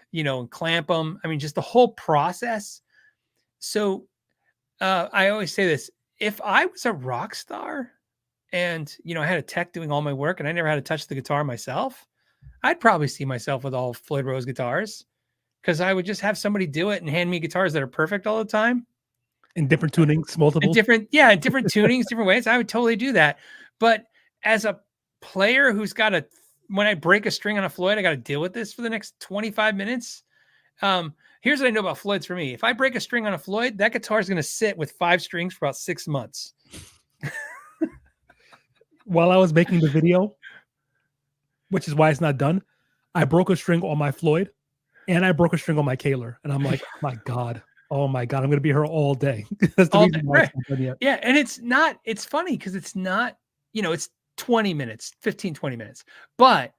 [SPEAKER 2] clamp them. I mean, just the whole process. So I always say this: if I was a rock star and I had a tech doing all my work and I never had to touch the guitar myself, I'd probably see myself with all Floyd Rose guitars, because I would just have somebody do it and hand me guitars that are perfect all the time.
[SPEAKER 3] In different tunings, multiple.
[SPEAKER 2] In different tunings, different ways. I would totally do that. But as a player who's got when I break a string on a Floyd, I got to deal with this for the next 25 minutes. Here's what I know about Floyds for me. If I break a string on a Floyd, that guitar is going to sit with 5 strings for about 6 months.
[SPEAKER 3] While I was making the video, which is why it's not done, I broke a string on my Floyd and I broke a string on my Kaler. And I'm like, oh my God, I'm going to be here all day. That's the reason why it's not done yet.
[SPEAKER 2] Yeah. And it's funny because it's not, it's 20 minutes, 15, 20 minutes, but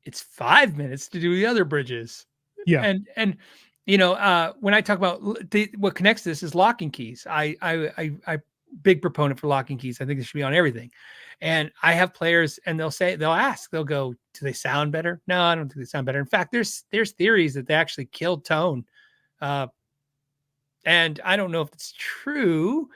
[SPEAKER 2] it's 5 minutes to do the other bridges.
[SPEAKER 3] Yeah.
[SPEAKER 2] And when I talk about what connects this is locking keys. I big proponent for locking keys. I think they should be on everything. And I have players and they'll go, do they sound better? No, I don't think they sound better. In fact, there's theories that they actually killed tone. And I don't know if it's true,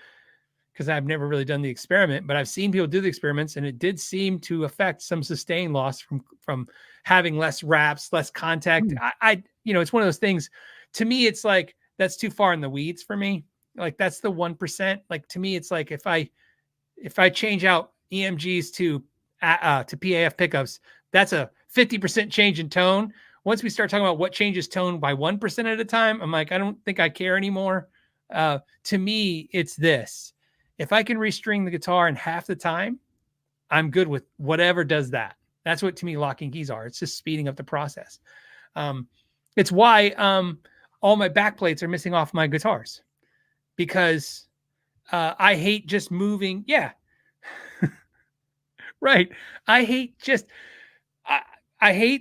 [SPEAKER 2] because I've never really done the experiment, but I've seen people do the experiments and it did seem to affect some sustain loss from having less wraps, less contact. It's one of those things. To me, it's like, that's too far in the weeds for me. Like, that's the 1%. Like, to me, it's like, if I change out EMGs to PAF pickups, that's a 50% change in tone. Once we start talking about what changes tone by 1% at a time, I'm like, I don't think I care anymore. To me, it's this. If I can restring the guitar in half the time, I'm good with whatever does that. That's what, to me, locking keys are. It's just speeding up the process. It's why all my back plates are missing off my guitars, because I hate just moving. Yeah. Right. I hate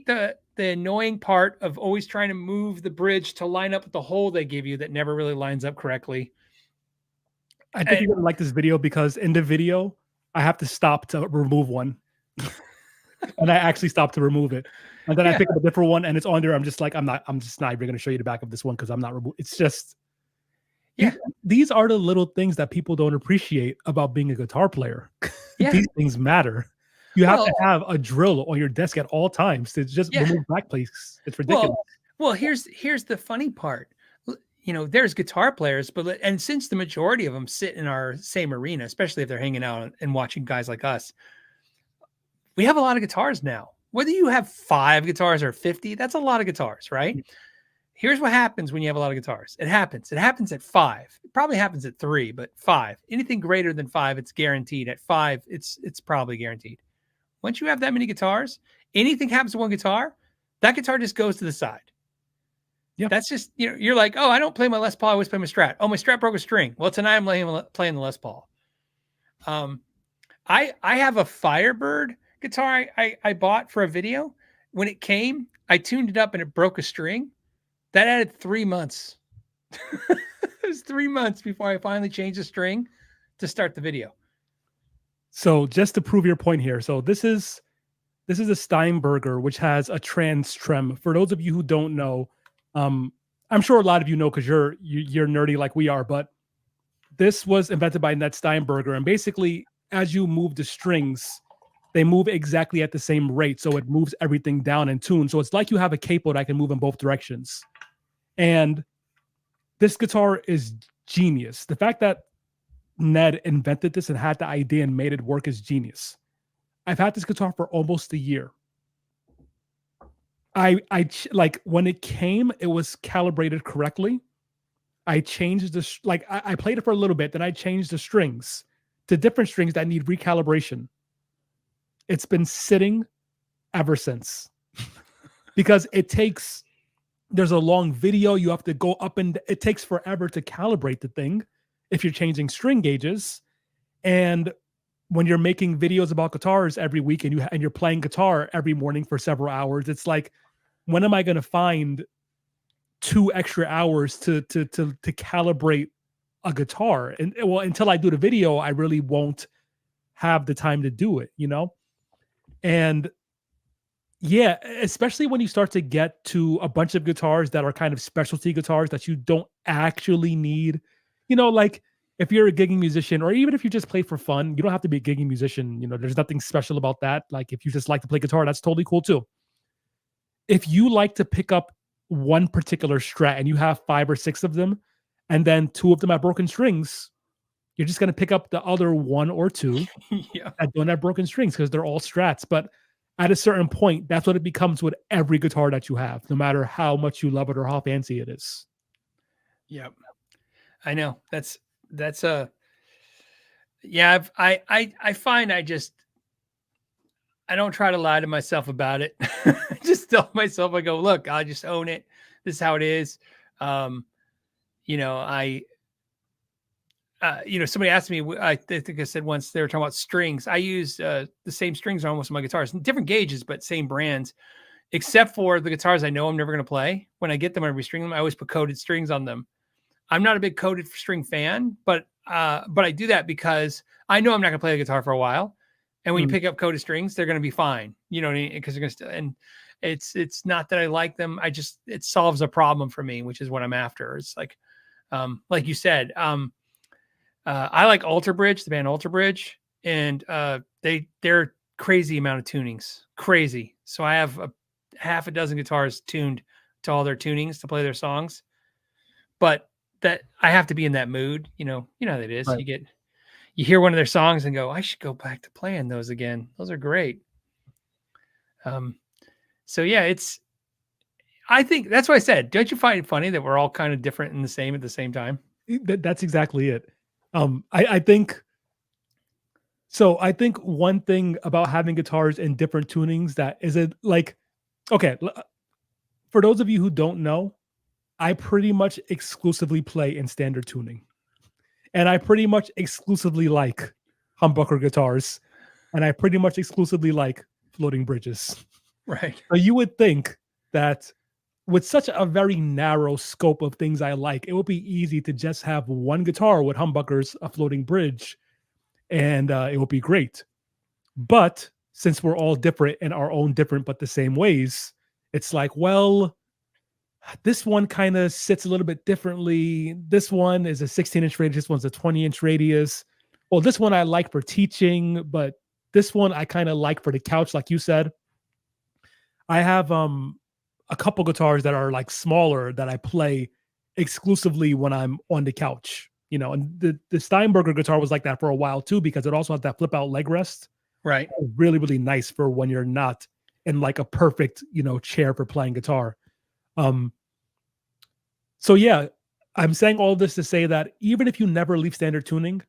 [SPEAKER 2] the annoying part of always trying to move the bridge to line up with the hole they give you that never really lines up correctly.
[SPEAKER 3] I think you're going to like this video, because in the video, I have to stop to remove one. And I actually stopped to remove it. And then I pick up a different one and it's on there. I'm just like, I'm just not even going to show you the back of this one, because I'm not it's just, these are the little things that people don't appreciate about being a guitar player. These things matter. You have to have a drill on your desk at all times to just remove back plates. It's ridiculous.
[SPEAKER 2] Well, here's the funny part. There's guitar players, and since the majority of them sit in our same arena, especially if they're hanging out and watching guys like us, we have a lot of guitars now. Whether you have 5 guitars or 50, that's a lot of guitars, right? Here's what happens when you have a lot of guitars. It happens at 5. It probably happens at 3, but 5. Anything greater than 5, it's guaranteed. At 5, it's probably guaranteed. Once you have that many guitars, anything happens to one guitar, that guitar just goes to the side. Yeah, that's just, you're like, oh, I don't play my Les Paul, I always play my Strat. Oh, my Strat broke a string. Well, tonight I'm playing the Les Paul. I have a Firebird guitar I bought for a video. When it came, I tuned it up and it broke a string. That added 3 months. It was 3 months before I finally changed the string to start the video.
[SPEAKER 3] So just to prove your point here. So this is a Steinberger, which has a trans trem. For those of you who don't know, I'm sure a lot of you know, because you're nerdy like we are, but this was invented by Ned Steinberger. And basically, as you move the strings, they move exactly at the same rate. So it moves everything down in tune. So it's like you have a capo that can move in both directions. And this guitar is genius. The fact that Ned invented this and had the idea and made it work is genius. I've had this guitar for almost a year. Like when it came, it was calibrated correctly. I changed I played it for a little bit, then I changed the strings to different strings that need recalibration. It's been sitting ever since because there's a long video. You have to go up and it takes forever to calibrate the thing if you're changing string gauges. And when you're making videos about guitars every week and you're playing guitar every morning for several hours, it's like, when am I going to find 2 extra hours to calibrate a guitar? And well, until I do the video, I really won't have the time to do it, And yeah, especially when you start to get to a bunch of guitars that are kind of specialty guitars that you don't actually need, like if you're a gigging musician, or even if you just play for fun, you don't have to be a gigging musician. There's nothing special about that. Like if you just like to play guitar, that's totally cool too. If you like to pick up one particular strat and you have 5 or 6 of them, and then 2 of them have broken strings, you're just going to pick up the other 1 or 2 that don't have broken strings because they're all strats. But at a certain point, that's what it becomes with every guitar that you have, no matter how much you love it or how fancy it is.
[SPEAKER 2] Yep. I know. I find I don't try to lie to myself about it. I just tell myself, I go, look, I'll just own it. This is how it is. Somebody asked me, I think I said once, they were talking about strings. I use the same strings on most of my guitars, different gauges, but same brands, except for the guitars I know I'm never going to play. When I get them, I restring them. I always put coated strings on them. I'm not a big coated string fan, but I do that because I know I'm not going to play the guitar for a while. And when you pick up coated strings, they're going to be fine. You know what I mean? Because they're going to, and it's not that I like them. It solves a problem for me, which is what I'm after. It's like you said, I like Alter Bridge, the band Alter Bridge, and they're crazy amount of tunings, crazy. So I have half a dozen guitars tuned to all their tunings to play their songs, but that I have to be in that mood. You know how that is. Right. You hear one of their songs and go, I should go back to playing those again. Those are great. So yeah, I think that's what I said. Don't you find it funny that we're all kind of different and the same at the same time?
[SPEAKER 3] That's exactly it. I think one thing about having guitars in different tunings that is it like, okay, for those of you who don't know, I pretty much exclusively play in standard tuning. And I pretty much exclusively like humbucker guitars. And I pretty much exclusively like floating bridges.
[SPEAKER 2] Right.
[SPEAKER 3] So you would think that with such a very narrow scope of things I like, it would be easy to just have one guitar with humbuckers, a floating bridge, and it would be great. But since we're all different in our own different but the same ways, it's like, well, this one kind of sits a little bit differently. This one is a 16-inch radius. This one's a 20-inch radius. Well, this one I like for teaching, but this one I kind of like for the couch, like you said. I have a couple guitars that are like smaller that I play exclusively when I'm on the couch. And the Steinberger guitar was like that for a while too, because it also has that flip out leg rest.
[SPEAKER 2] Right.
[SPEAKER 3] Really, really nice for when you're not in like a perfect, chair for playing guitar. So yeah, I'm saying all this to say that even if you never leave standard tuning,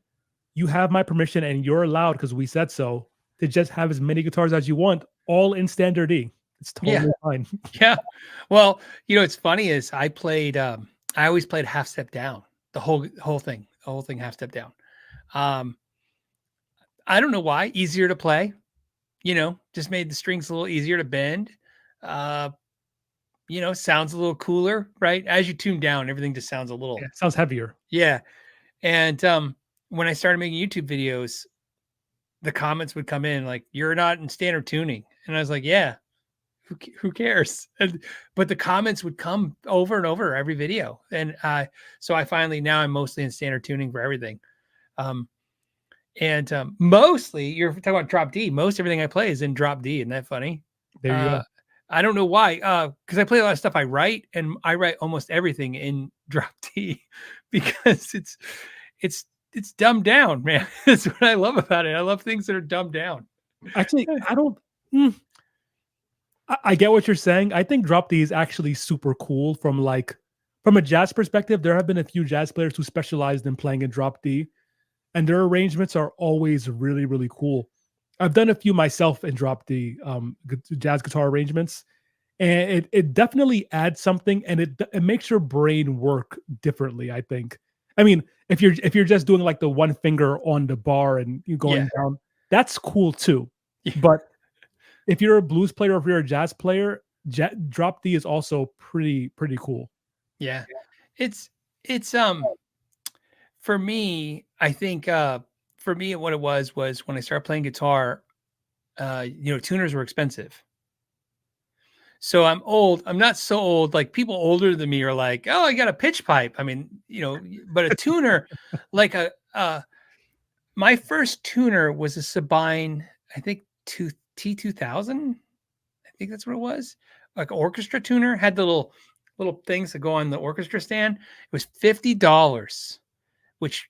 [SPEAKER 3] you have my permission and you're allowed, because we said so, to just have as many guitars as you want, all in standard E. It's totally fine.
[SPEAKER 2] Yeah. Well, it's funny is I always played half step down, the whole thing half step down. I don't know why. Easier to play, just made the strings a little easier to bend. Sounds a little cooler, right? As you tune down, everything just sounds a little
[SPEAKER 3] sounds heavier.
[SPEAKER 2] Yeah. And when I started making YouTube videos, the comments would come in like, you're not in standard tuning. And I was like, yeah, who cares? But the comments would come over and over every video. And so now I'm mostly in standard tuning for everything. And mostly, you're talking about drop D. Most everything I play is in drop D. Isn't that funny?
[SPEAKER 3] There you go.
[SPEAKER 2] I don't know why. Because I play a lot of stuff I write, and I write almost everything in drop D because it's dumbed down, man. That's what I love about it. I love things that are dumbed down.
[SPEAKER 3] Actually, I don't. I get what you're saying. I think drop D is actually super cool from a jazz perspective. There have been a few jazz players who specialized in playing in drop D, and their arrangements are always really, really cool. I've done a few myself in drop D, jazz guitar arrangements, and it definitely adds something, and it makes your brain work differently. I think. I mean, if you're just doing like the one finger on the bar and you going down, that's cool too.
[SPEAKER 2] Yeah.
[SPEAKER 3] But if you're a blues player or if you're a jazz player, drop D is also pretty cool.
[SPEAKER 2] Yeah. It's for me, I think for me what it was when I started playing guitar, tuners were expensive. So I'm old. I'm not so old. Like people older than me are like, oh, I got a pitch pipe. I mean, but a tuner, like my first tuner was a Sabine, I think T2000. I think that's what it was. Like an orchestra tuner, had the little things that go on the orchestra stand. It was $50, which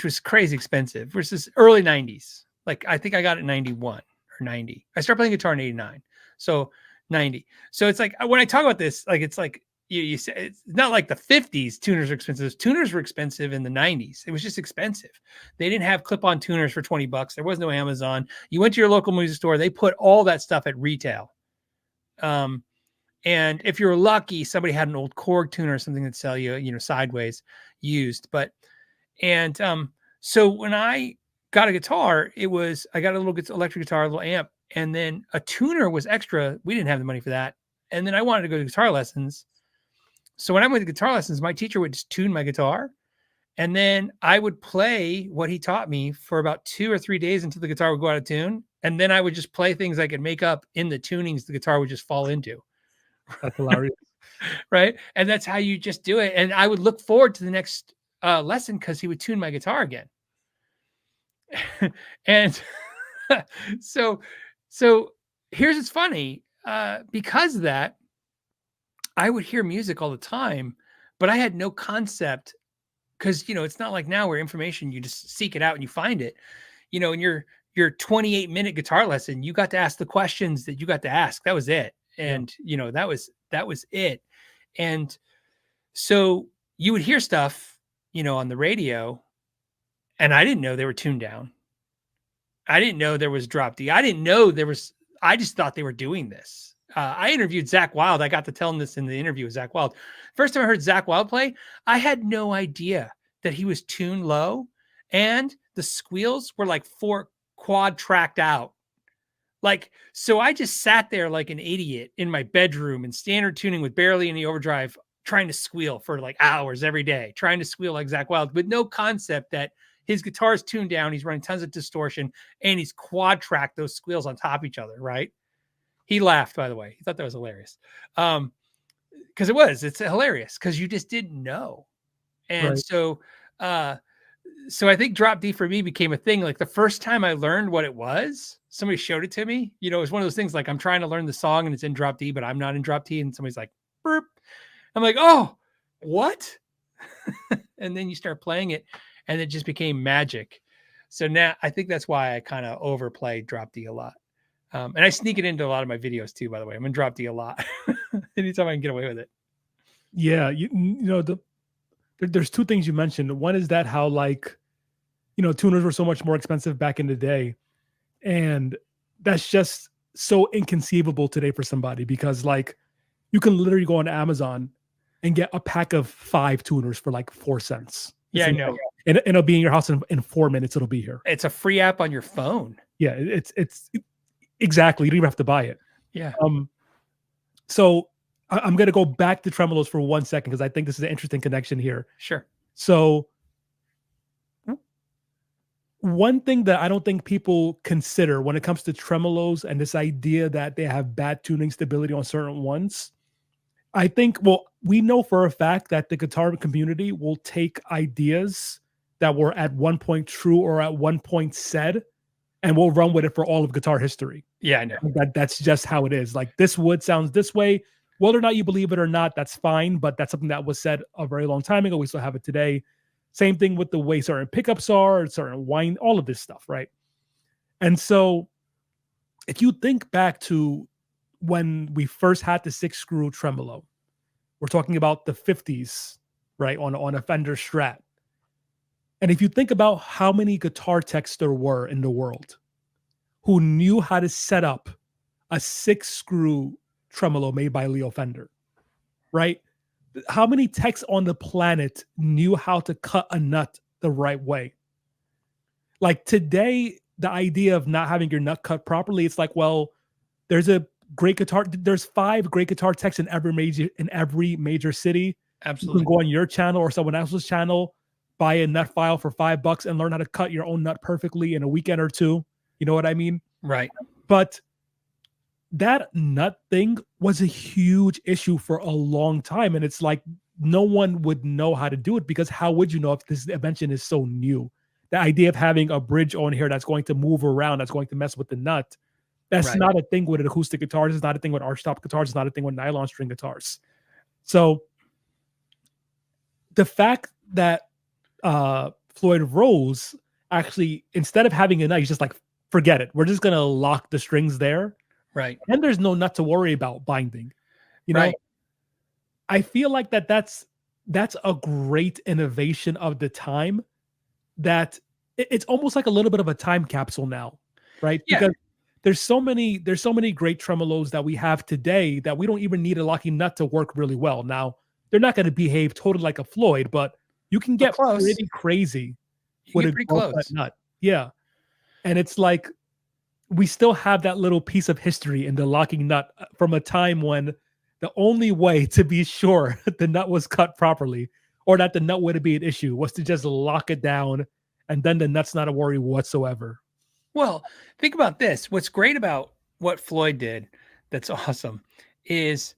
[SPEAKER 2] was crazy expensive versus early 90s. Like I think I got it in 91 or 90. I started playing guitar in 89. So 90. So it's like when I talk about this, like it's like you say it's not like the 50s tuners are expensive. Tuners were expensive in the 90s. It was just expensive. They didn't have clip-on tuners for $20. There was no Amazon. You went to your local music store, they put all that stuff at retail. And if you're lucky, somebody had an old Korg tuner or something that sell you, sideways used. So when I got a guitar, I got a little electric guitar, a little amp, and then a tuner was extra. We didn't have the money for that. And then I wanted to go to guitar lessons. So when I went to guitar lessons, my teacher would just tune my guitar. And then I would play what he taught me for about 2 or 3 days until the guitar would go out of tune. And then I would just play things I could make up in the tunings the guitar would just fall into.
[SPEAKER 3] That's hilarious.
[SPEAKER 2] Right. And that's how you just do it. And I would look forward to the next lesson because he would tune my guitar again. And so here's what's funny. Because of that, I would hear music all the time, but I had no concept because, it's not like now where information, you just seek it out and you find it, in your 28-minute guitar lesson, you got to ask the questions that you got to ask. That was it. And, that was it. And so you would hear stuff, on the radio, and I didn't know they were tuned down. I didn't know there was drop D. I didn't know I just thought they were doing this. I interviewed Zakk Wylde. I got to tell him this in the interview with Zakk Wylde. First time I heard Zakk Wylde play, I had no idea that he was tuned low and the squeals were like 4 quad tracked out. Like, so I just sat there like an idiot in my bedroom in standard tuning with barely any overdrive, trying to squeal for like hours every day, trying to squeal like Zakk Wylde, with no concept that his guitar is tuned down. He's running tons of distortion and he's quad tracked those squeals on top of each other. Right. He laughed, by the way. He thought that was hilarious. Cause it's hilarious because you just didn't know. And right. So I think drop D for me became a thing. Like the first time I learned what it was, somebody showed it to me. It was one of those things like I'm trying to learn the song and it's in drop D, but I'm not in drop D. And somebody's like, burp. I'm like, oh, what? And then you start playing it and it just became magic. So now I think that's why I kind of overplay drop D a lot. And I sneak it into a lot of my videos too, by the way. I'm in drop D a lot. Anytime I can get away with it.
[SPEAKER 3] Yeah. There's 2 things you mentioned. One is that how tuners were so much more expensive back in the day. And that's just so inconceivable today for somebody because you can literally go on Amazon and get a pack of 5 tuners for like 4 cents.
[SPEAKER 2] Yeah, I know.
[SPEAKER 3] And it'll be in your house in 4 minutes. It'll be here.
[SPEAKER 2] It's a free app on your phone.
[SPEAKER 3] Yeah, it's exactly. You don't even have to buy it.
[SPEAKER 2] Yeah.
[SPEAKER 3] So I'm going to go back to tremolos for 1 second because I think this is an interesting connection here.
[SPEAKER 2] Sure.
[SPEAKER 3] So one thing that I don't think people consider when it comes to tremolos and this idea that they have bad tuning stability on certain ones, we know for a fact that the guitar community will take ideas that were at one point true or at one point said, and we'll run with it for all of guitar history.
[SPEAKER 2] Yeah, I know.
[SPEAKER 3] That's just how it is. Like, this wood sounds this way. Whether or not you believe it or not, that's fine. But that's something that was said a very long time ago. We still have it today. Same thing with the way certain pickups are, certain wine, all of this stuff, right? And so if you think back to when we first had the 6-screw tremolo, we're talking about the 50s, right? On a Fender Strat. And if you think about how many guitar techs there were in the world who knew how to set up a 6-screw tremolo made by Leo Fender, right? How many techs on the planet knew how to cut a nut the right way? Like, today, the idea of not having your nut cut properly, it's like, well, there's 5 great guitar techs in every major city.
[SPEAKER 2] Absolutely.
[SPEAKER 3] You can go on your channel or someone else's channel, buy a nut file for $5 and learn how to cut your own nut perfectly in a weekend or two. You know what I mean?
[SPEAKER 2] Right.
[SPEAKER 3] But that nut thing was a huge issue for a long time. And it's like, no one would know how to do it, because how would you know if this invention is so new? The idea of having a bridge on here that's going to move around, that's going to mess with the nut, that's not a thing with acoustic guitars. It's not a thing with archtop guitars. It's not a thing with nylon string guitars. So the fact that Floyd Rose actually, instead of having a nut, he's just like, forget it. We're just going to lock the strings there.
[SPEAKER 2] Right.
[SPEAKER 3] And there's no nut to worry about binding. You know, I feel like that's a great innovation of the time, that it's almost like a little bit of a time capsule now, right?
[SPEAKER 2] Yeah.
[SPEAKER 3] Because there's so many great tremolos that we have today that we don't even need a locking nut to work really well. Now, they're not going to behave totally like a Floyd, but you can get pretty crazy with a close nut. Yeah. And it's like, we still have that little piece of history in the locking nut from a time when the only way to be sure the nut was cut properly, or that the nut would be an issue, was to just lock it down, and then the nut's not a worry whatsoever.
[SPEAKER 2] Well, think about this. What's great about what Floyd did that's awesome is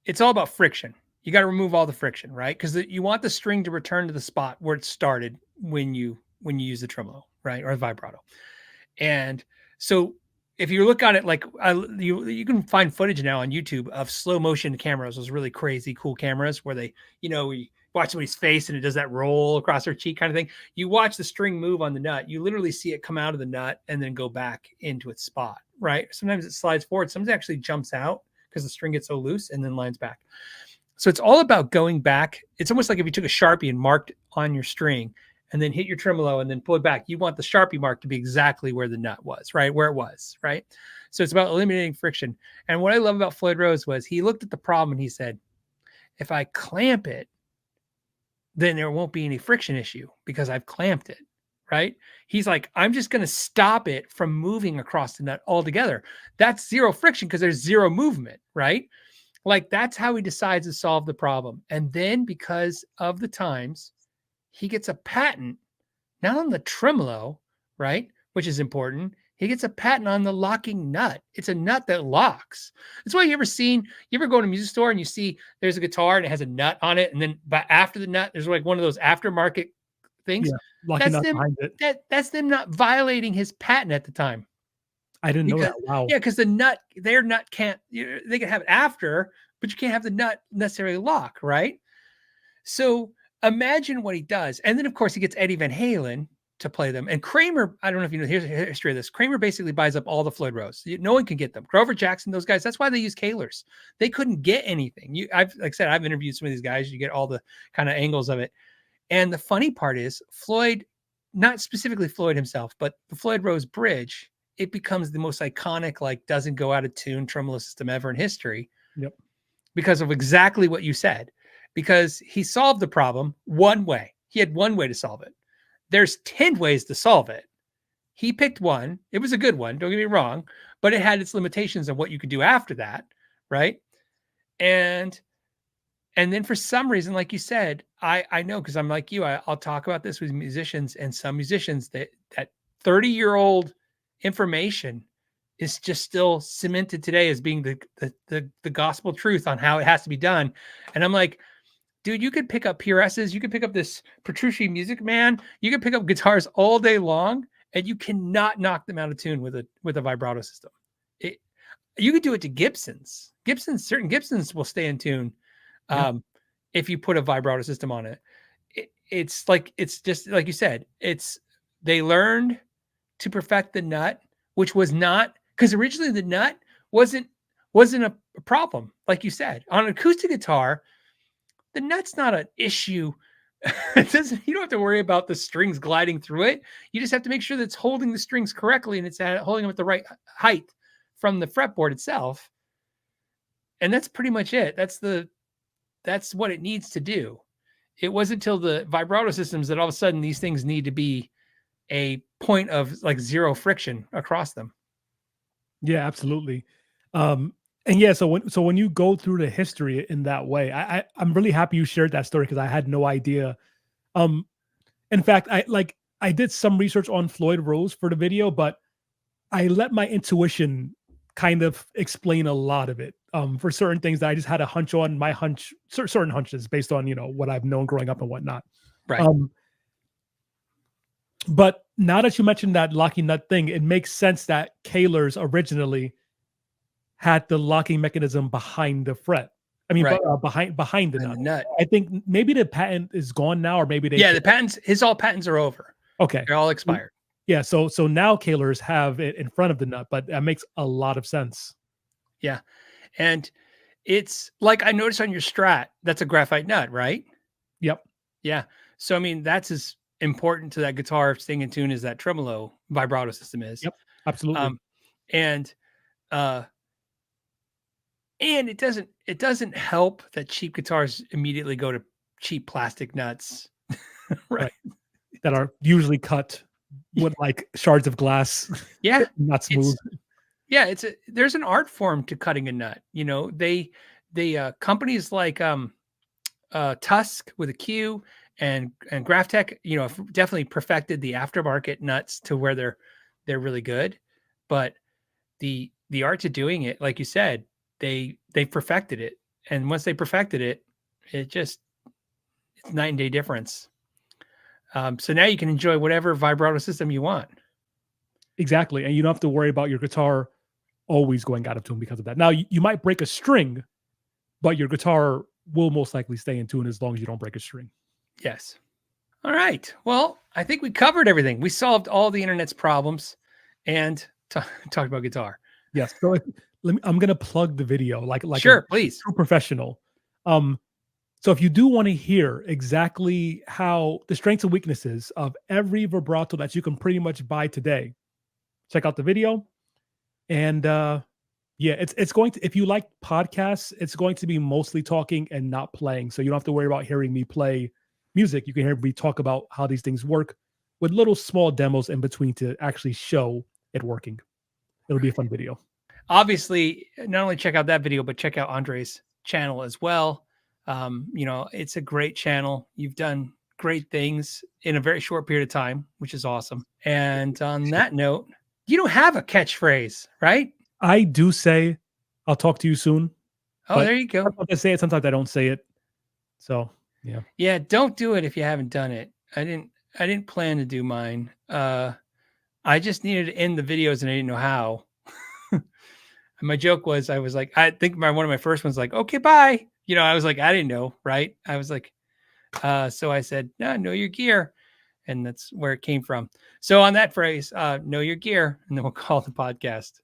[SPEAKER 2] it's all about friction. You got to remove all the friction, right? Because you want the string to return to the spot where it started when you use the tremolo, right, or the vibrato. And so if you look on it, like you can find footage now on YouTube of slow motion cameras, those really crazy cool cameras where they, we watch somebody's face and it does that roll across their cheek kind of thing. You watch the string move on the nut. You literally see it come out of the nut and then go back into its spot, right? Sometimes it slides forward. Sometimes it actually jumps out because the string gets so loose and then lines back. So it's all about going back. It's almost like if you took a Sharpie and marked on your string and then hit your tremolo and then pull it back. You want the Sharpie mark to be exactly where the nut was, right? Where it was, right? So it's about eliminating friction. And what I love about Floyd Rose was he looked at the problem and he said, if I clamp it, then there won't be any friction issue because I've clamped it, right? He's like, I'm just going to stop it from moving across the nut altogether. That's zero friction because there's zero movement, right? Like, that's how he decides to solve the problem. And then because of the times, he gets a patent, not on the tremolo, right? Which is important. He gets a patent on the locking nut. It's a nut that locks. That's why you ever go to a music store and you see there's a guitar and it has a nut on it. And then after the nut, there's like one of those aftermarket things.
[SPEAKER 3] Yeah,
[SPEAKER 2] that's them not violating his patent at the time.
[SPEAKER 3] I didn't know that. Wow.
[SPEAKER 2] Yeah, because their nut can't, they can have it after, but you can't have the nut necessarily lock, right? So imagine what he does. And then, of course, he gets Eddie Van Halen to play them. And Kramer, I don't know if you know, here's the history of this. Kramer basically buys up all the Floyd Rose. No one can get them. Grover Jackson, those guys, that's why they use Kahlers. They couldn't get anything. Like I said, I've interviewed some of these guys. You get all the kind of angles of it. And the funny part is Floyd, not specifically Floyd himself, but the Floyd Rose Bridge, it becomes the most iconic, like, doesn't go out of tune tremolo system ever in history.
[SPEAKER 3] Yep.
[SPEAKER 2] Because of exactly what you said. Because he solved the problem one way. He had one way to solve it. There's 10 ways to solve it. He picked one. It was a good one. Don't get me wrong. But it had its limitations on what you could do after that. Right. And then for some reason, like you said, I know, because I'm like you, I'll talk about this with musicians, and some musicians that 30-year-old information is just still cemented today as being the gospel truth on how it has to be done. And I'm like, dude, you could pick up PRSs, you could pick up this Petrucci Music Man, you could pick up guitars all day long, and you cannot knock them out of tune with a vibrato system. You could do it to Gibsons. Certain Gibsons will stay in tune if you put a vibrato system on it. It's just like you said. They learned to perfect the nut, which was not, because originally the nut wasn't a problem. Like you said, on an acoustic guitar, the nut's not an issue. You don't have to worry about the strings gliding through it. You just have to make sure that it's holding the strings correctly and it's holding them at the right height from the fretboard itself. And that's pretty much it. That's what it needs to do. It wasn't until the vibrato systems that all of a sudden these things need to be a point of like zero friction across them.
[SPEAKER 3] Yeah, absolutely. And yeah, so when you go through the history in that way, I'm really happy you shared that story because I had no idea. In fact, I did some research on Floyd Rose for the video, but I let my intuition kind of explain a lot of it. For certain things that I just had a hunch on, certain hunches based on what I've known growing up and whatnot.
[SPEAKER 2] Right.
[SPEAKER 3] But now that you mentioned that locking nut thing, it makes sense that Kahlers originally had the locking mechanism behind the fret. I mean,
[SPEAKER 2] right.
[SPEAKER 3] behind the nut. I think maybe the patent is gone now, or maybe
[SPEAKER 2] the patents. All patents are over.
[SPEAKER 3] Okay,
[SPEAKER 2] they're all expired.
[SPEAKER 3] Yeah, so now Kahlers have it in front of the nut, but that makes a lot of sense.
[SPEAKER 2] Yeah, and it's like I noticed on your Strat, that's a graphite nut, right?
[SPEAKER 3] Yep.
[SPEAKER 2] Yeah. So I mean, that's as important to that guitar staying in tune as that tremolo vibrato system is.
[SPEAKER 3] Yep, absolutely.
[SPEAKER 2] And it doesn't help that cheap guitars immediately go to cheap plastic nuts, right?
[SPEAKER 3] That are usually cut with like shards of glass.
[SPEAKER 2] Yeah,
[SPEAKER 3] not smooth.
[SPEAKER 2] There's an art form to cutting a nut. They companies like Tusk with a Q and Graphtec, definitely perfected the aftermarket nuts to where they're really good. But the art to doing it, like you said, they perfected it. And once they perfected it, it's night and day difference. So now you can enjoy whatever vibrato system you want.
[SPEAKER 3] Exactly. And you don't have to worry about your guitar always going out of tune because of that. Now you might break a string, but your guitar will most likely stay in tune as long as you don't break a string.
[SPEAKER 2] Yes. All right. Well, I think we covered everything. We solved all the internet's problems and talked about guitar.
[SPEAKER 3] Yes. So I'm going to plug the video like
[SPEAKER 2] sure, please.
[SPEAKER 3] True professional. So if you do want to hear exactly how the strengths and weaknesses of every vibrato that you can pretty much buy today, check out the video. And it's going to, if you like podcasts, it's going to be mostly talking and not playing. So you don't have to worry about hearing me play music. You can hear me talk about how these things work with little small demos in between to actually show it working. It'll be a fun video.
[SPEAKER 2] Obviously, not only check out that video, but check out Andre's channel as well. It's a great channel. You've done great things in a very short period of time, which is awesome. And on that note, you don't have a catchphrase, right?
[SPEAKER 3] I do say, I'll talk to you soon.
[SPEAKER 2] Oh, there you go.
[SPEAKER 3] Sometimes I say it, sometimes I don't say it. So, yeah.
[SPEAKER 2] Yeah, don't do it if you haven't done it. I didn't plan to do mine. I just needed to end the videos and I didn't know how. And my joke was, I was like, I think one of my first ones like, okay, bye. I was like, I didn't know, right? I was like, so I said, no, know your gear. And that's where it came from. So on that phrase, know your gear, and then we'll call the podcast.